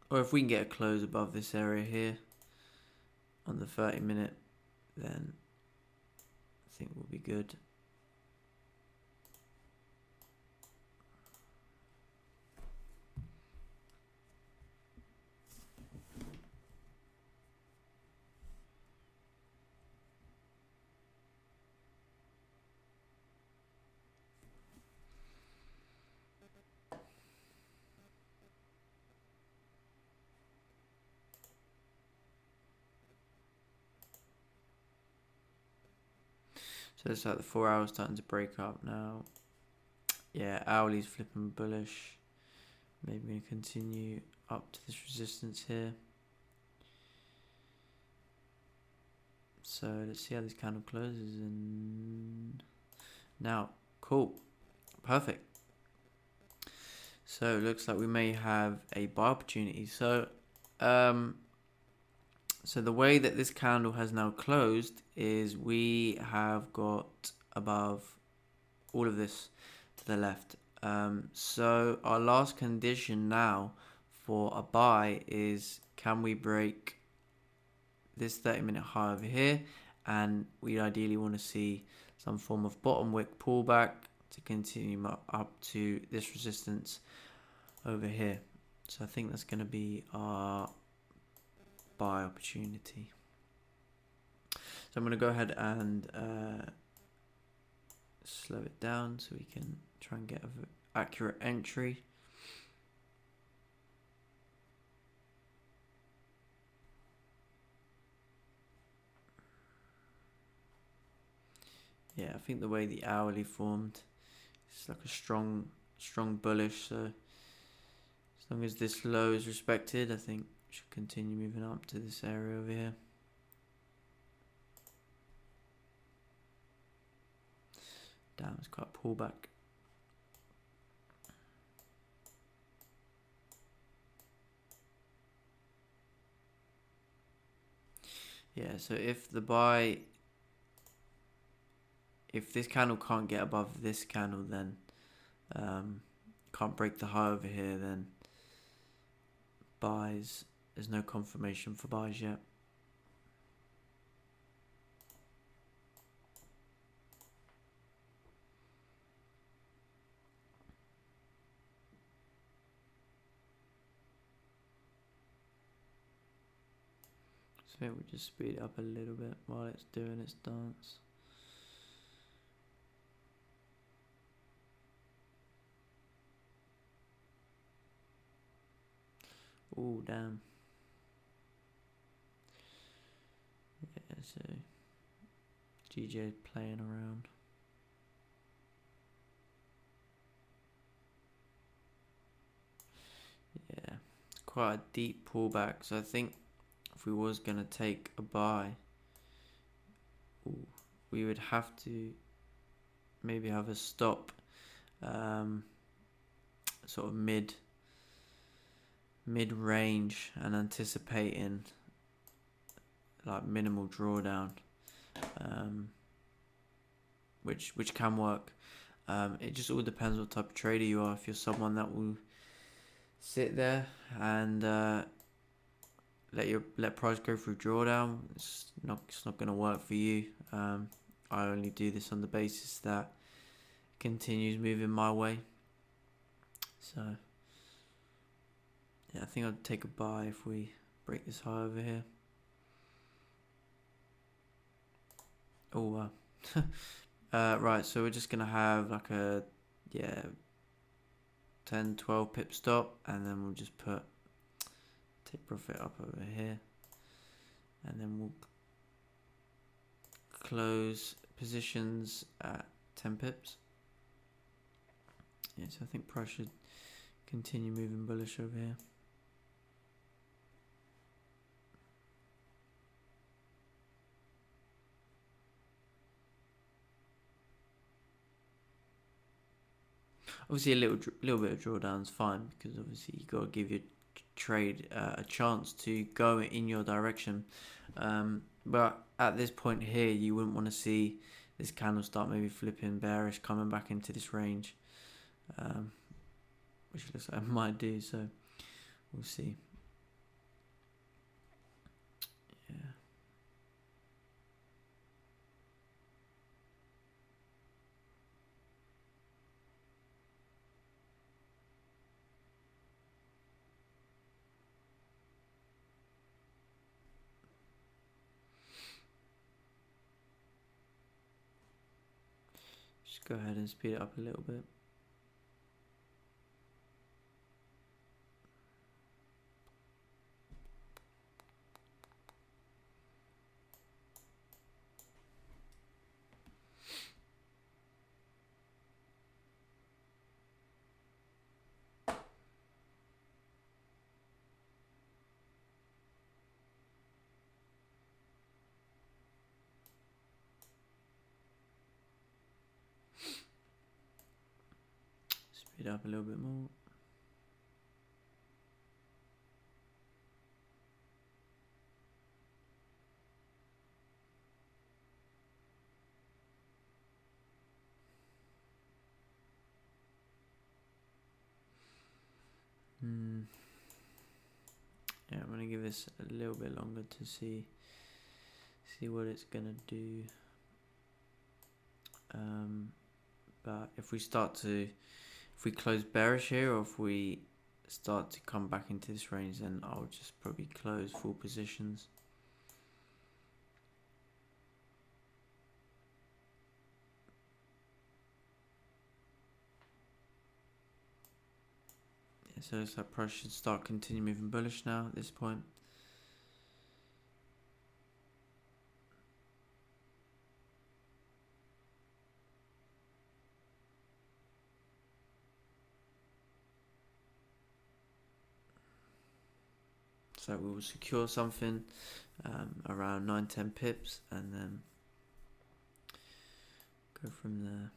Or if we can get a close above this area here on the 30-minute, then I think we'll be good. So it's like the 4 hours starting to break up now. Yeah, hourly's flipping bullish. Maybe we continue up to this resistance here. So let's see how this candle closes. And now, cool, perfect. So it looks like we may have a buy opportunity. So So the way that this candle has now closed is we have got above all of this to the left. So our last condition now for a buy is, can we break this 30-minute high over here? And we ideally want to see some form of bottom wick pullback to continue up to this resistance over here. So I think that's going to be our buy opportunity. So I'm going to go ahead and slow it down so we can try and get an accurate entry. Yeah, I think the way the hourly formed, it's like a strong bullish. So as long as this low is respected, I think we should continue moving up to this area over here. Damn, it's quite a pullback. Yeah, so if this candle can't get above this candle, then can't break the high over here, then buys, there's no confirmation for buys yet. So we'll just speed it up a little bit while it's doing its dance. Oh, damn. Yeah, so GJ playing around. Yeah, it's quite a deep pullback. So I think if we was going to take a buy, we would have to maybe have a stop sort of mid-range and anticipating like minimal drawdown, which can work. It just all depends what type of trader you are. If you're someone that will sit there and let price go through drawdown, it's not going to work for you. I only do this on the basis that it continues moving my way. So yeah, I think I'd take a buy if we break this high over here. Oh wow. Right, so we're just gonna have like a 10-12 pip stop, and then we'll just take profit up over here, and then we'll close positions at 10 pips. Yeah, so I think price should continue moving bullish over here. Obviously, a little bit of drawdown is fine, because obviously you got to give your trade a chance to go in your direction. But at this point here, you wouldn't want to see this candle start maybe flipping bearish, coming back into this range, which looks like it might do. So we'll see. Yeah. Just go ahead and speed it up a little bit. Speed up a little bit more. Yeah, I'm gonna give this a little bit longer to see what it's gonna do. But if we close bearish here, or if we start to come back into this range, then I'll just probably close full positions. Yeah, so it's like price should start continue moving bullish now at this point. So we will secure something around 9-10 pips and then go from there.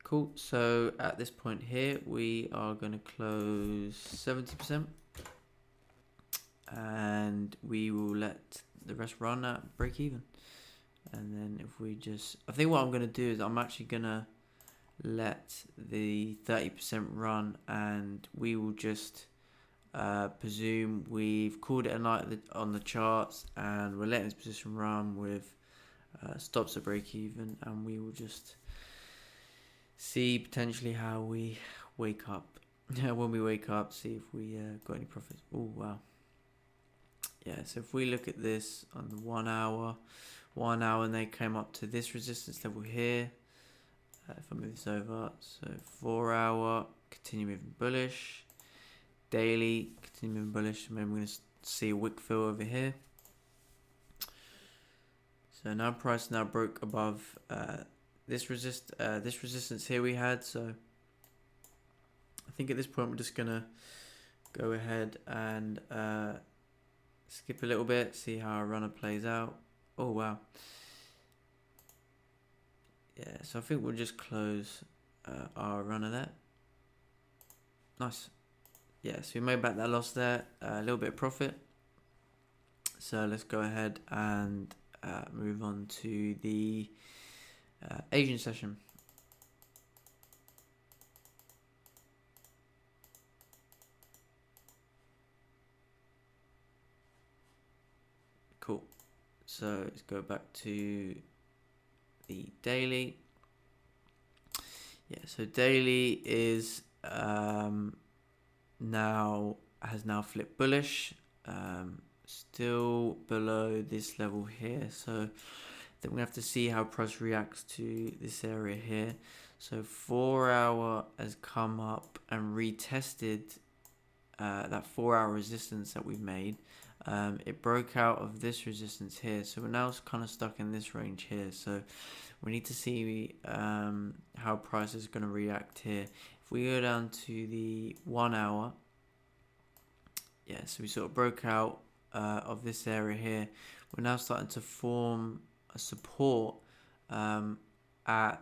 Cool, so at this point here, we are going to close 70%. And we will let the rest run at break even. And then if we just... I think what I'm going to do is I'm actually going to let the 30% run. And we will just presume we've called it a night on the charts. And we're letting this position run with stops at break even. And we will just... see potentially how we wake up. When we wake up, see if we got any profits. Oh wow. Yeah, so if we look at this on the 1 hour, and they came up to this resistance level here. If I move this over, so 4 hour, continue moving bullish. Daily, continue moving bullish. Maybe we're going to see a wick fill over here. So now price now broke above this resistance here we had. So I think at this point we're just gonna go ahead and skip a little bit, see how our runner plays out. Oh wow. Yeah, so I think we'll just close our runner there. Nice. Yeah, so we made back that loss there, a little bit of profit. So let's go ahead and move on to the Asian session. Cool. So let's go back to the daily. Yeah, so daily is has now flipped bullish. Still below this level here. So then we have to see how price reacts to this area here. So 4 hour has come up and retested that 4 hour resistance that we've made. It broke out of this resistance here, so we're now kind of stuck in this range here. So we need to see how price is going to react here. If we go down to the 1 hour, yeah, so we sort of broke out of this area here. We're now starting to form a support at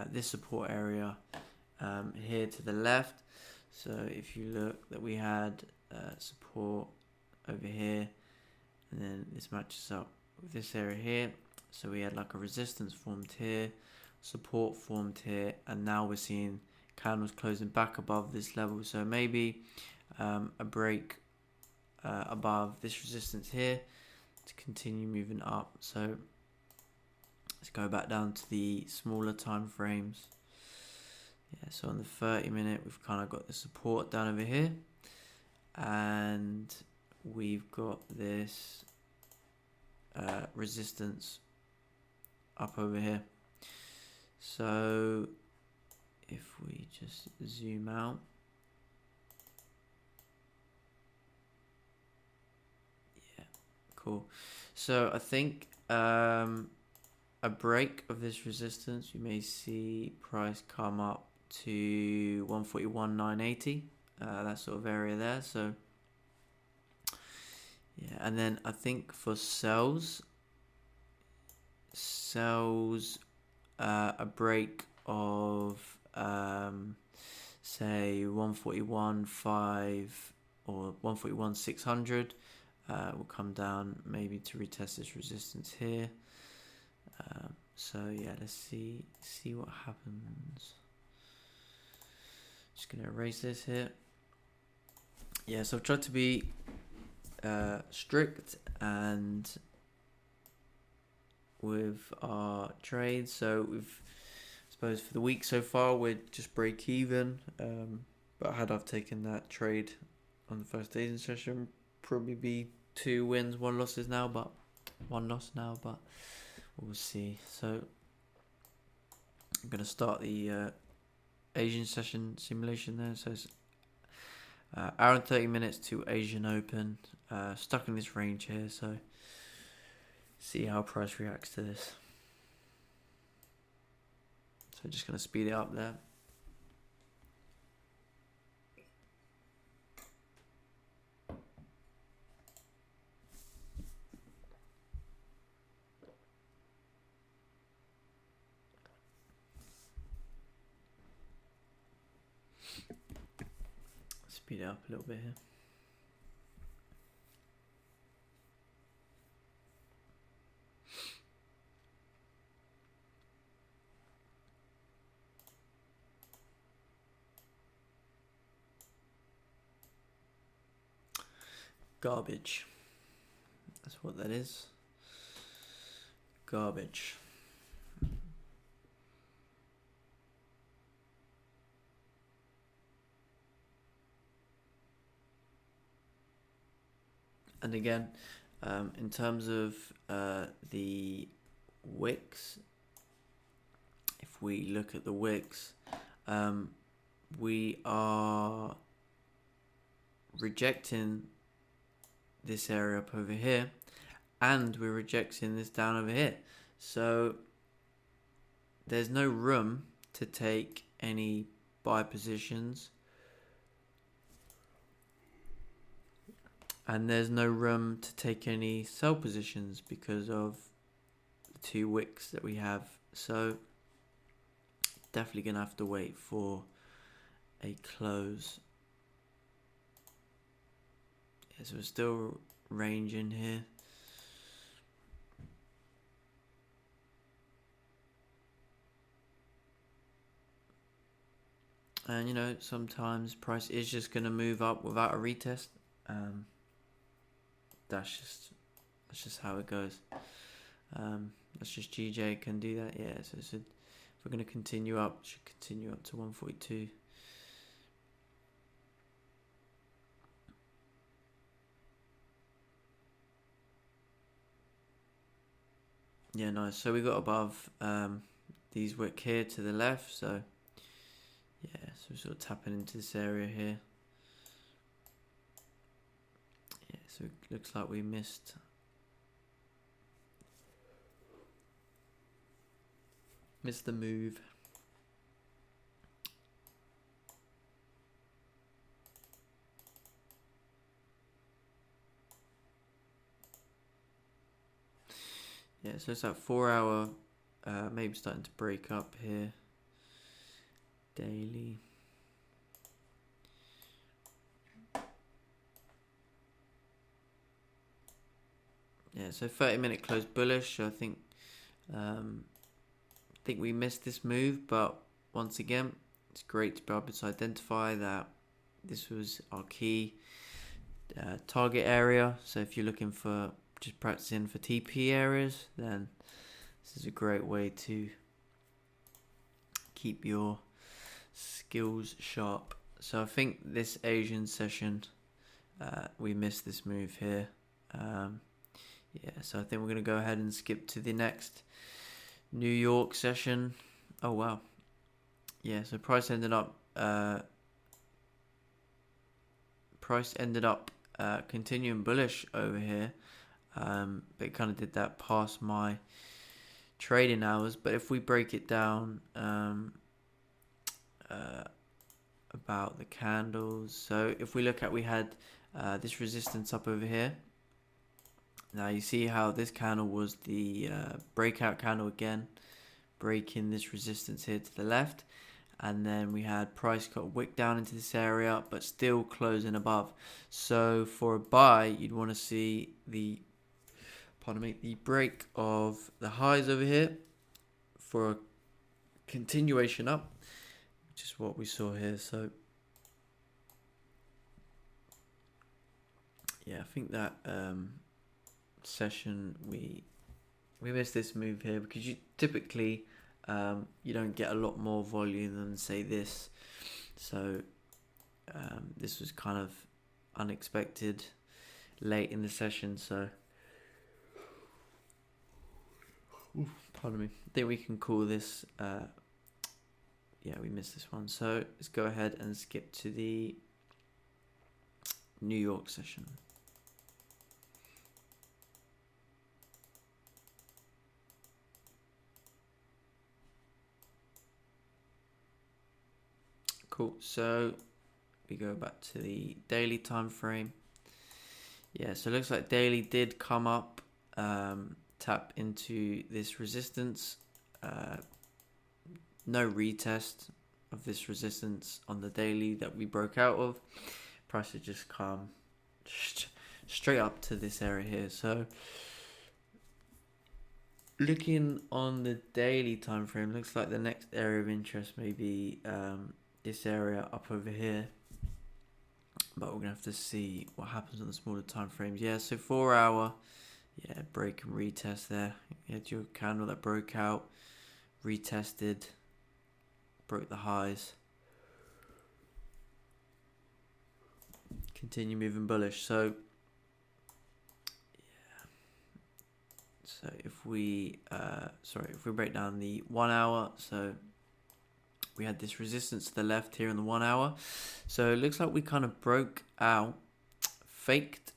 this support area here to the left. So if you look, that we had support over here, and then this matches up with this area here. So we had like a resistance formed here, support formed here, and now we're seeing candles closing back above this level. So maybe a break above this resistance here to continue moving up. So let's go back down to the smaller time frames. Yeah, so on the 30-minute, we've kind of got the support down over here, and we've got this resistance up over here. So if we just zoom out, yeah, cool. So I think a break of this resistance, you may see price come up to 141,980, that sort of area there. So Yeah, and then I think for sells a break of say 141.5 or 141.600 will come down maybe to retest this resistance here. So yeah, let's see what happens. Just gonna erase this here. Yeah, so I've tried to be strict and with our trades. So we've, I suppose for the week so far we're just break even. But had I've taken that trade on the first days in session, probably be 2 wins, 1 loss now, but we'll see. So I'm gonna start the Asian session simulation there. So it's hour and 30 minutes to Asian Open. Stuck in this range here, so see how price reacts to this. So just gonna speed it up there. Speed it up a little bit here. Garbage. That's what that is. Garbage. And again, in terms of the wicks, if we look at the wicks, we are rejecting this area up over here, and we're rejecting this down over here. So there's no room to take any buy positions, and there's no room to take any sell positions because of the 2 wicks that we have. So definitely gonna have to wait for a close. Yeah, so we're still ranging here. And you know, sometimes price is just gonna move up without a retest. That's just how it goes. That's just GJ can do that. Yeah, so if we're going to continue up, it should continue up to 142. Yeah, nice. So we got above these wick here to the left. So yeah, so we're sort of tapping into this area here. Yeah, so it looks like we missed the move. Yeah, so it's that 4 hour, maybe starting to break up here. Daily. Yeah, so 30-minute close bullish. So I think we missed this move, but once again, it's great to be able to identify that this was our key target area. So if you're looking for just practicing for TP areas, then this is a great way to keep your skills sharp. So I think this Asian session, we missed this move here. Yeah, so I think we're going to go ahead and skip to the next New York session. Oh wow. Yeah, so price ended up continuing bullish over here, but it kind of did that past my trading hours. But if we break it down about the candles, so if we look at, we had this resistance up over here, Now you see how this candle was the breakout candle again, breaking this resistance here to the left, and then we had price got a wick down into this area but still closing above. So for a buy, you'd want to see the break of the highs over here for a continuation up, which is what we saw here. So yeah, I think that session we missed this move here because you typically you don't get a lot more volume than say this. So this was kind of unexpected late in the session. So pardon me. I think we can call this. Yeah, we missed this one. So let's go ahead and skip to the New York session. Cool. So we go back to the daily time frame. Yeah, so it looks like daily did come up, tap into this resistance. No retest of this resistance on the daily that we broke out of. Price had just come straight up to this area here. So looking on the daily time frame, looks like the next area of interest may be this area up over here, but we're gonna have to see what happens on the smaller time frames. Yeah, so 4 hour, yeah, break and retest there. You had your candle that broke out, retested, broke the highs, continue moving bullish. So yeah, so if we break down the 1 hour, so we had this resistance to the left here in the 1 hour. So it looks like we kind of broke out, faked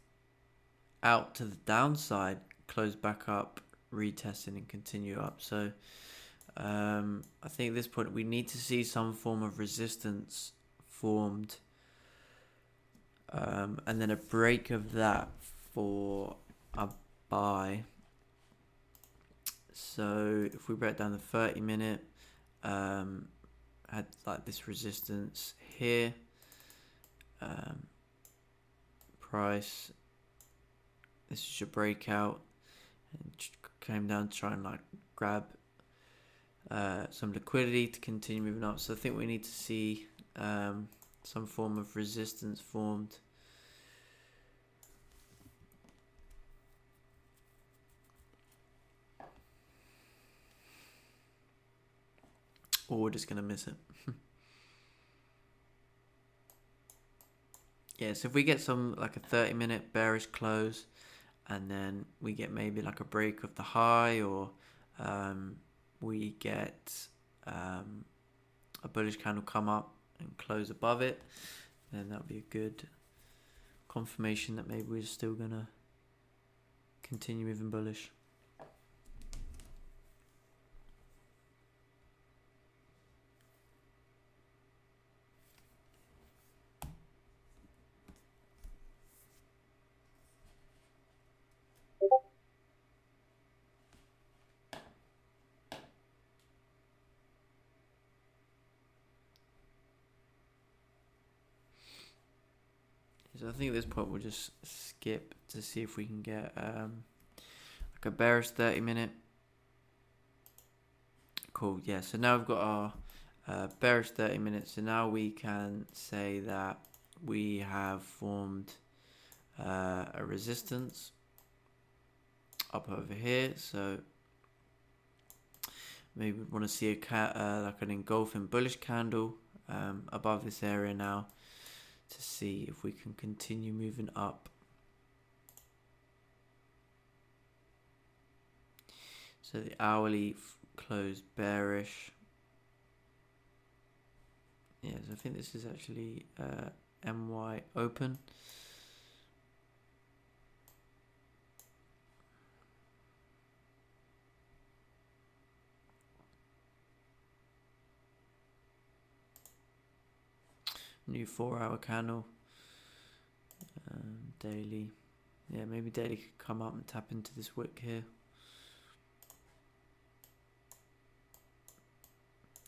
out to the downside, closed back up, retesting and continue up. So I think at this point we need to see some form of resistance formed, and then a break of that for a buy. So if we break down the 30-minute, had like this resistance here, price, this is your breakout, and came down to try and like grab some liquidity to continue moving up. So I think we need to see some form of resistance formed. Or we're just going to miss it. Yeah, so if we get some like a 30-minute bearish close, and then we get maybe like a break of the high, or we get a bullish candle come up and close above it, then that'll be a good confirmation that maybe we're still going to continue moving bullish. So I think at this point we'll just skip to see if we can get like a bearish 30-minute. Cool, yeah, so now we've got our bearish 30 minutes. So now we can say that we have formed a resistance up over here. So maybe we want to see a like an engulfing bullish candle above this area now, to see if we can continue moving up. So the hourly closed bearish. Yeah, so I think this is actually MY open. New 4 hour candle, daily, Yeah, maybe daily could come up and tap into this wick here.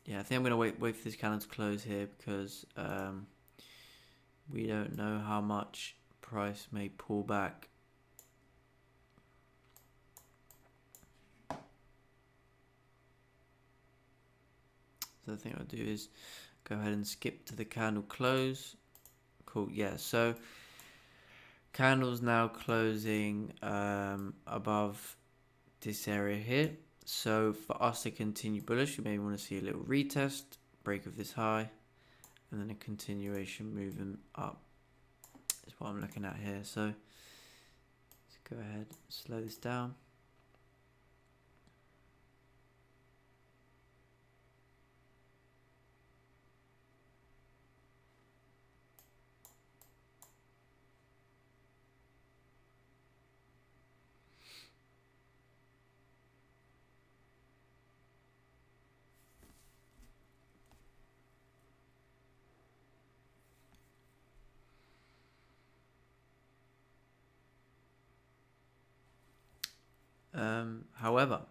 Yeah, I think I'm gonna wait for this candle to close here because we don't know how much price may pull back. So the thing I'll do is go ahead and skip to the candle close. Cool. Yeah. So candle's now closing above this area here. So for us to continue bullish, we may want to see a little retest, break of this high, and then a continuation moving up is what I'm looking at here. So let's go ahead and slow this down. However,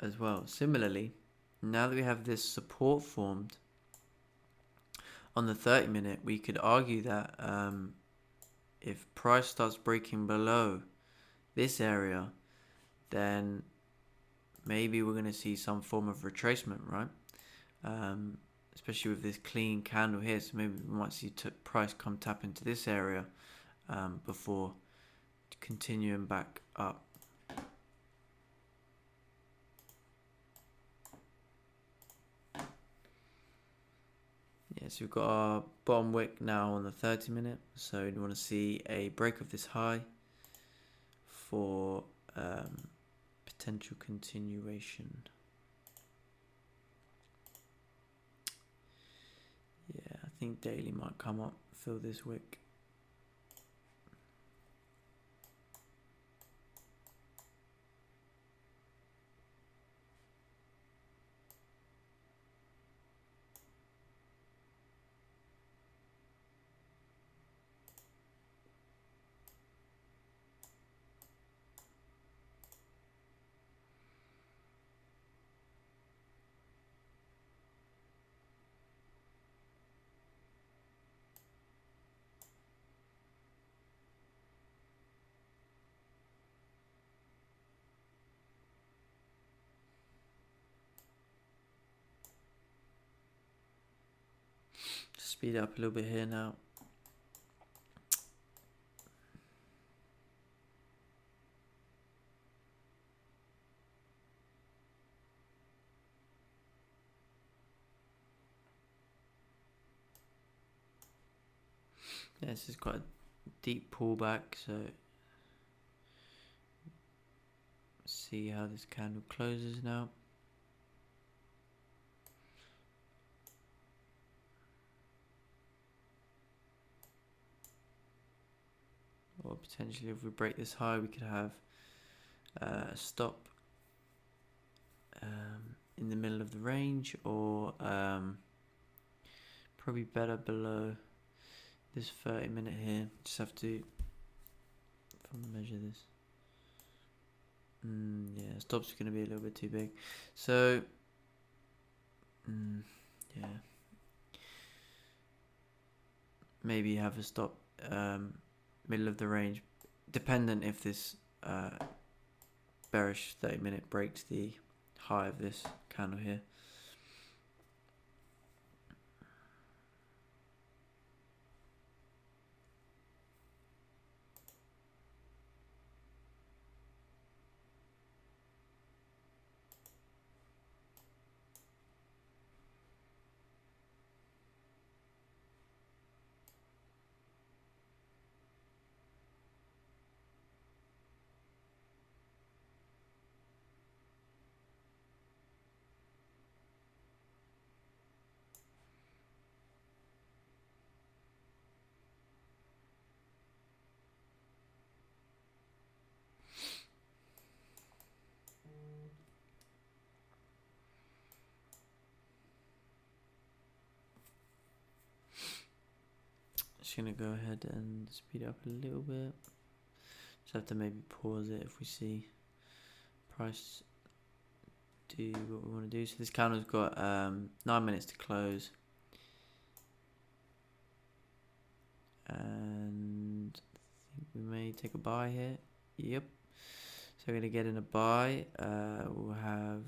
as well, similarly, now that we have this support formed on the 30-minute, we could argue that if price starts breaking below this area, then maybe we're going to see some form of retracement, right? Especially with this clean candle here, so maybe we might see price come tap into this area before continuing back up. Yeah, so we've got our bottom wick now on the 30-minute, so we want to see a break of this high for potential continuation. Yeah, I think daily might come up, fill this wick. Speed up a little bit here now. Yeah, this is quite a deep pullback, so see how this candle closes now. Or potentially if we break this high, we could have a stop in the middle of the range, or probably better below this 30-minute here. Just have to measure this. Yeah, stop's going to be a little bit too big. So, yeah. Maybe have a stop middle of the range, dependent if this bearish 30-minute breaks the high of this candle here. Just gonna go ahead and speed up a little bit. have to maybe pause it if we see price do what we want to do. So this candle's got 9 minutes to close, and I think we may take a buy here. Yep. So we're gonna get in a buy. We'll have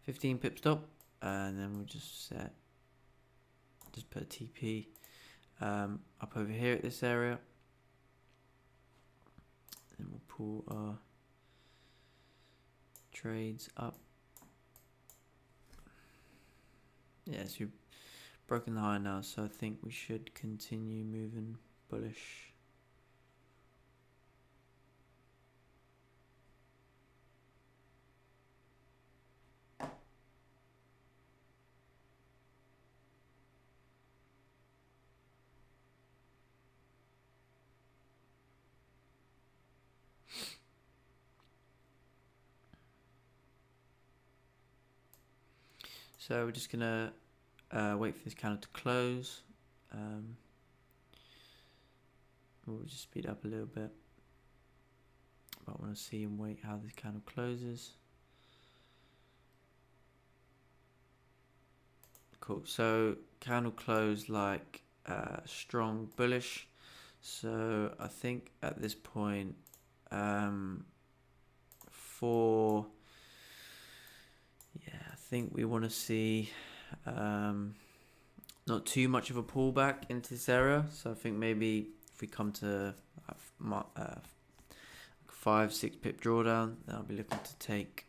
15 pip stop, and then we'll just put a TP up over here at this area, and we'll pull our trades up. Yes, we've broken the high now, so I think we should continue moving bullish. So we're just gonna wait for this candle to close. We'll just speed up a little bit, but I want to see and wait how this candle closes. Cool. So candle closed like strong bullish. So I think at this point, I think we want to see not too much of a pullback into this area. So I think maybe if we come to 5-6 pip drawdown, then I'll be looking to take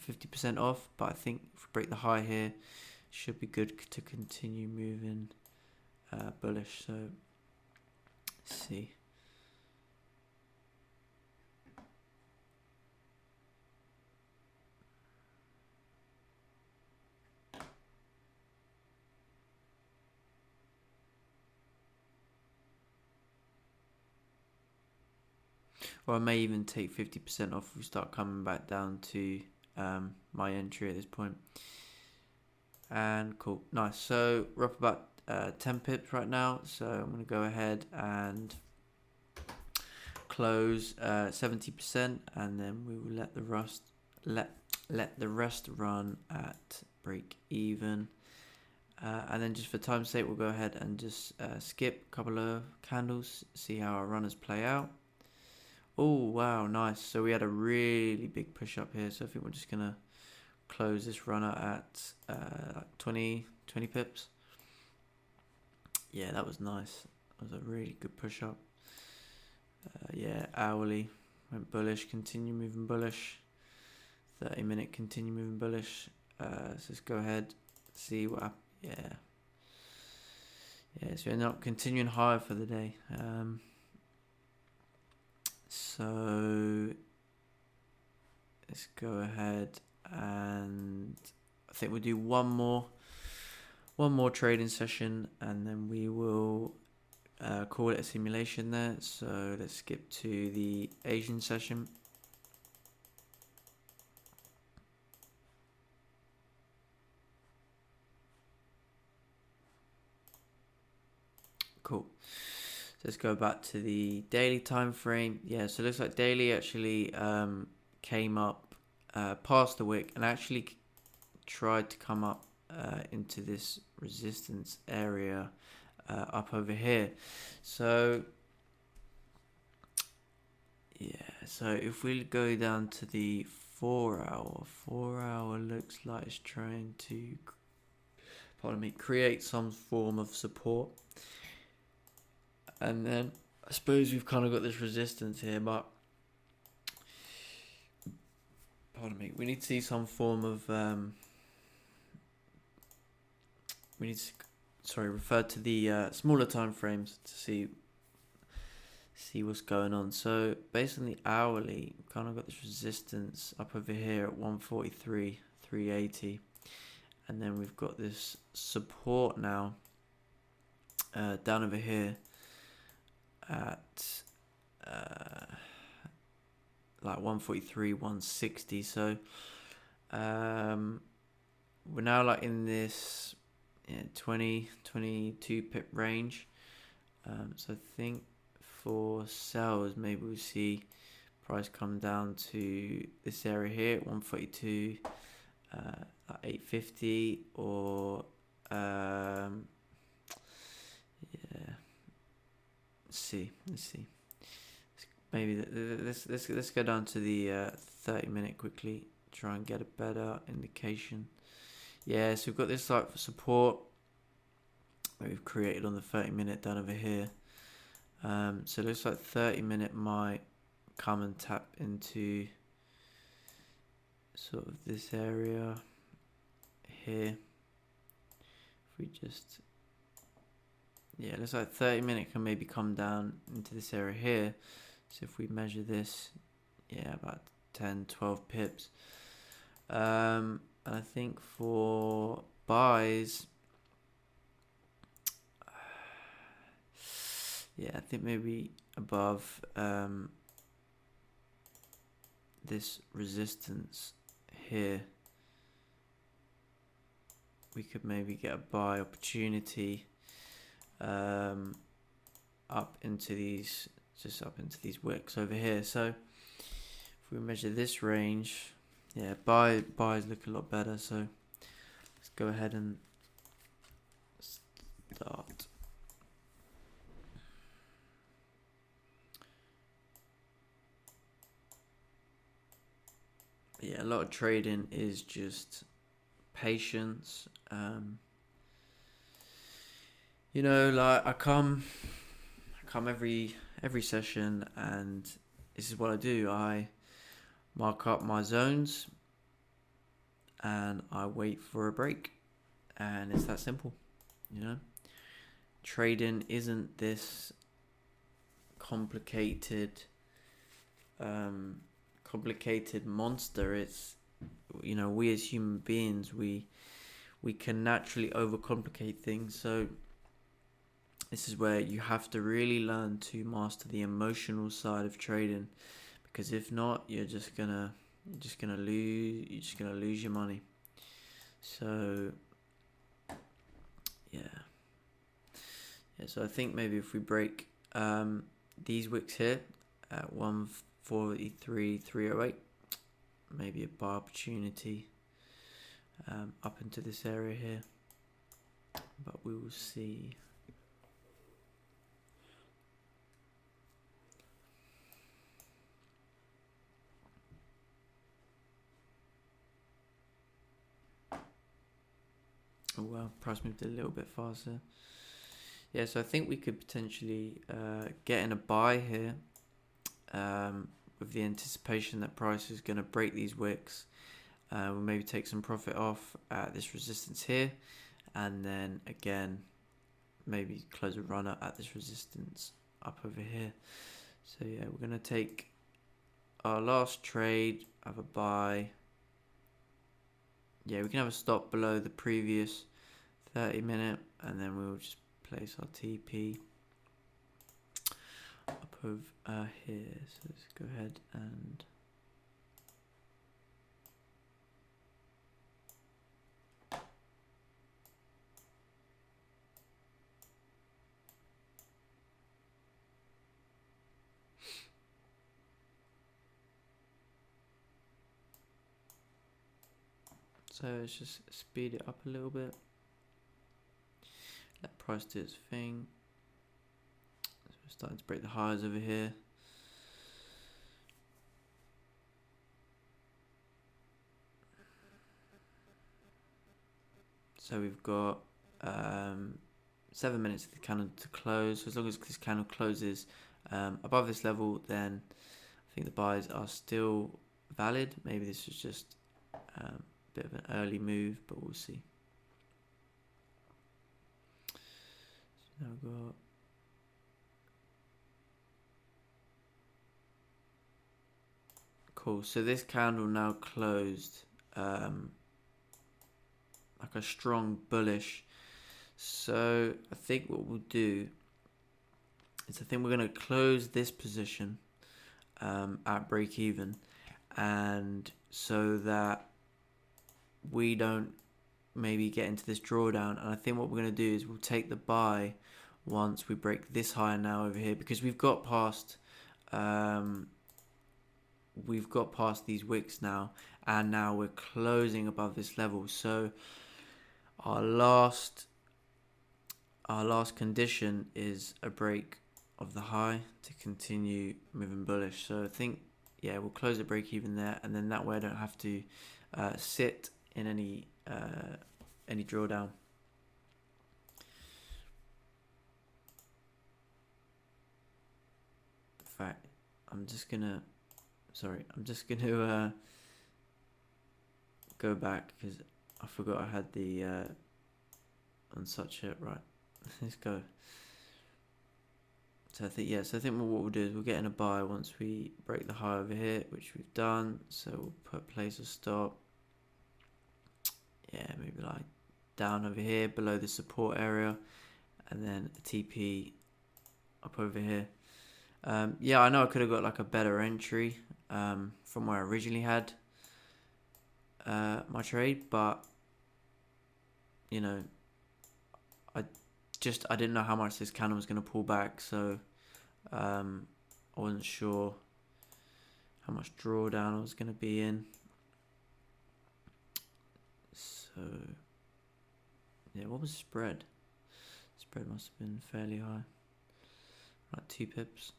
50% off. But I think if we break the high here, should be good to continue moving bullish. So let's see. Or I may even take 50% off if we start coming back down to my entry at this point. And cool, nice. So we're up about 10 pips right now. So I'm going to go ahead and close 70%, and then we will let the rest run at break even. And then just for time's sake, we'll go ahead and just skip a couple of candles, see how our runners play out. Oh, wow, nice. So we had a really big push up here. So I think we're just going to close this runner at 20 pips. Yeah, that was nice. That was a really good push up. Yeah, hourly went bullish, continue moving bullish. 30-minute, continue moving bullish. So let's go ahead, see what happens. Yeah, so we ended up continuing higher for the day. So let's go ahead and I think we'll do one more trading session, and then we will call it a simulation there. So let's skip to the Asian session. Cool. So let's go back to the daily time frame. Yeah, so it looks like daily actually came up past the wick and actually tried to come up into this resistance area up over here. So yeah, so if we go down to the 4 hour looks like it's trying to, create some form of support. And then I suppose we've kind of got this resistance here, but we need to see some form of refer to the smaller time frames to see what's going on. So based on the hourly, we've kind of got this resistance up over here at 143, 380, and then we've got this support now down over here at like 143, 160. So we're now like in this 20, 22 pip range. So I think for sells, maybe we'll see price come down to this area here at 142, 850, or yeah. Let's see. Maybe let's go down to the 30-minute quickly. Try and get a better indication. Yeah, so we've got this like support that we've created on the 30-minute down over here. So it looks like 30-minute might come and tap into sort of this area here. If we just, yeah, it looks like 30-minute can maybe come down into this area here. So if we measure this, yeah, about 10-12 pips. And I think for buys, yeah, I think maybe above this resistance here, we could maybe get a buy opportunity up into these, just up into these wicks over here. So if we measure this range, yeah, buys look a lot better. So let's go ahead and start. Yeah, a lot of trading is just patience. You know, like I come every session, and this is what I do. I mark up my zones and I wait for a break, and it's that simple. You know, trading isn't this complicated monster. It's, you know, we as human beings, we can naturally overcomplicate things. So this is where you have to really learn to master the emotional side of trading, because if not, you're just gonna lose your money. So yeah, so I think maybe if we break these wicks here at 143.308, maybe a buy opportunity up into this area here, but we will see. Oh well, price moved a little bit faster. Yeah, so I think we could potentially get in a buy here with the anticipation that price is going to break these wicks. We'll maybe take some profit off at this resistance here, and then again maybe close a runner at this resistance up over here. So yeah, we're going to take our last trade, have a buy. Yeah, we can have a stop below the previous 30-minute, and then we'll just place our TP up over here. So let's go ahead and so let's just speed it up a little bit. Let price do its thing. So we're starting to break the highs over here. So we've got 7 minutes of the candle to close. So as long as this candle closes above this level, then I think the buys are still valid. Maybe this is just a bit of an early move, but we'll see. So now we've got cool. So this candle now closed like a strong bullish. So I think what we'll do is I think we're going to close this position at break even, and so that we don't maybe get into this drawdown. And I think what we're going to do is we'll take the buy once we break this higher now over here, because we've got past these wicks now, and now we're closing above this level. So our last condition is a break of the high to continue moving bullish. So I think, yeah, we'll close the break even there, and then that way I don't have to sit in any drawdown. In fact, I'm just gonna go back because I forgot I had the unsuch it. Right, let's go. So I think what we'll do is we'll get in a buy once we break the high over here, which we've done. So we'll place a stop. Yeah, maybe like down over here below the support area, and then a TP up over here. Yeah, I know I could have got like a better entry from where I originally had my trade, but you know, I didn't know how much this candle was going to pull back, so I wasn't sure how much drawdown I was going to be in. So yeah, what was spread? Spread must have been fairly high, like 2 pips.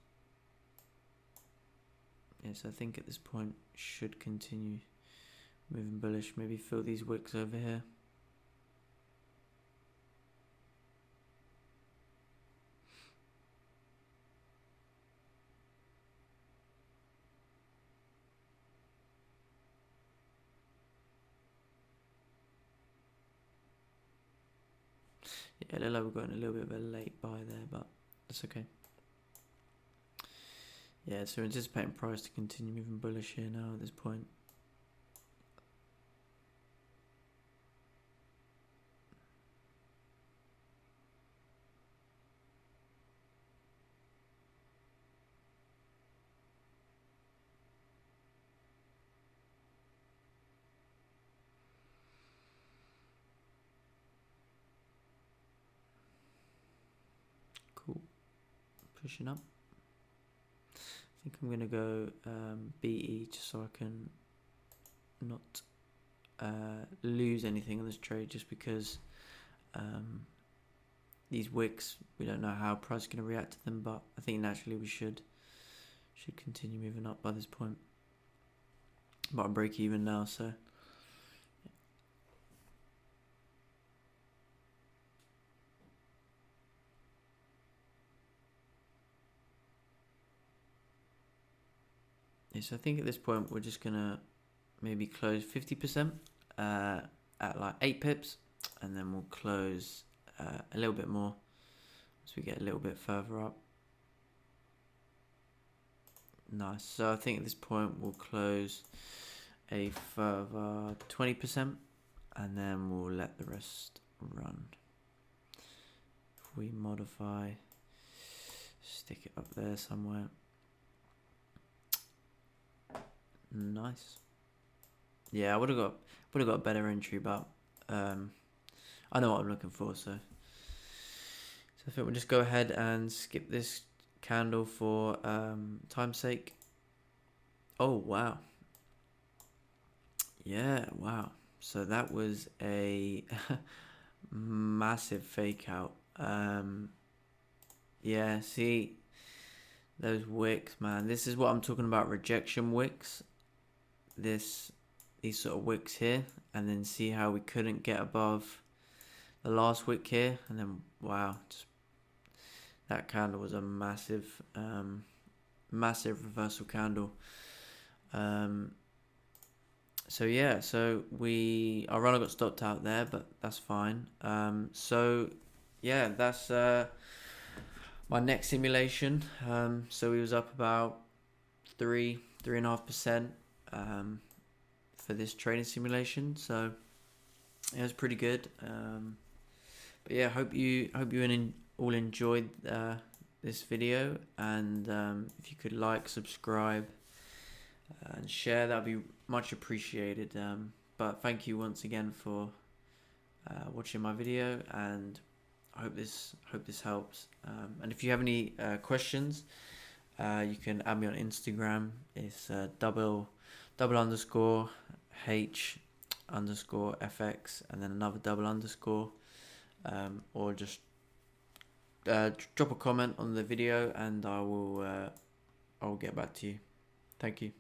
Yeah, so I think at this point should continue moving bullish. Maybe fill these wicks over here. Yeah, it looked like we're going a little bit of a late buy there, but that's okay. Yeah, so we're anticipating price to continue moving bullish here now at this point. Cool. Pushing up. I think I'm going to go BE just so I can not lose anything on this trade, just because these wicks, we don't know how price is going to react to them, but I think naturally we should continue moving up by this point. But I'm break even now, so yeah, so I think at this point we're just gonna maybe close 50% at like 8 pips, and then we'll close a little bit more as we get a little bit further up. Nice. So I think at this point we'll close a further 20%, and then we'll let the rest run. If we modify, stick it up there somewhere. Nice. Yeah, I would have got a better entry, but I know what I'm looking for, so I think we'll just go ahead and skip this candle for time's sake. Oh wow. Yeah, wow. So that was a massive fake out. Yeah, see those wicks, man. This is what I'm talking about, rejection wicks. These sort of wicks here, and then see how we couldn't get above the last wick here, and then wow, just that candle was a massive reversal candle. So yeah, so our runner got stopped out there, but that's fine. So yeah, that's my next simulation. So we was up about 3.5% for this trading simulation. So it was pretty good. But yeah, hope you all enjoyed this video, and if you could like, subscribe, and share, that'd be much appreciated. But thank you once again for watching my video, and I hope this helps. And if you have any questions, you can add me on Instagram. It's double underscore H underscore FX and then another double underscore, or just drop a comment on the video and I will get back to you. Thank you.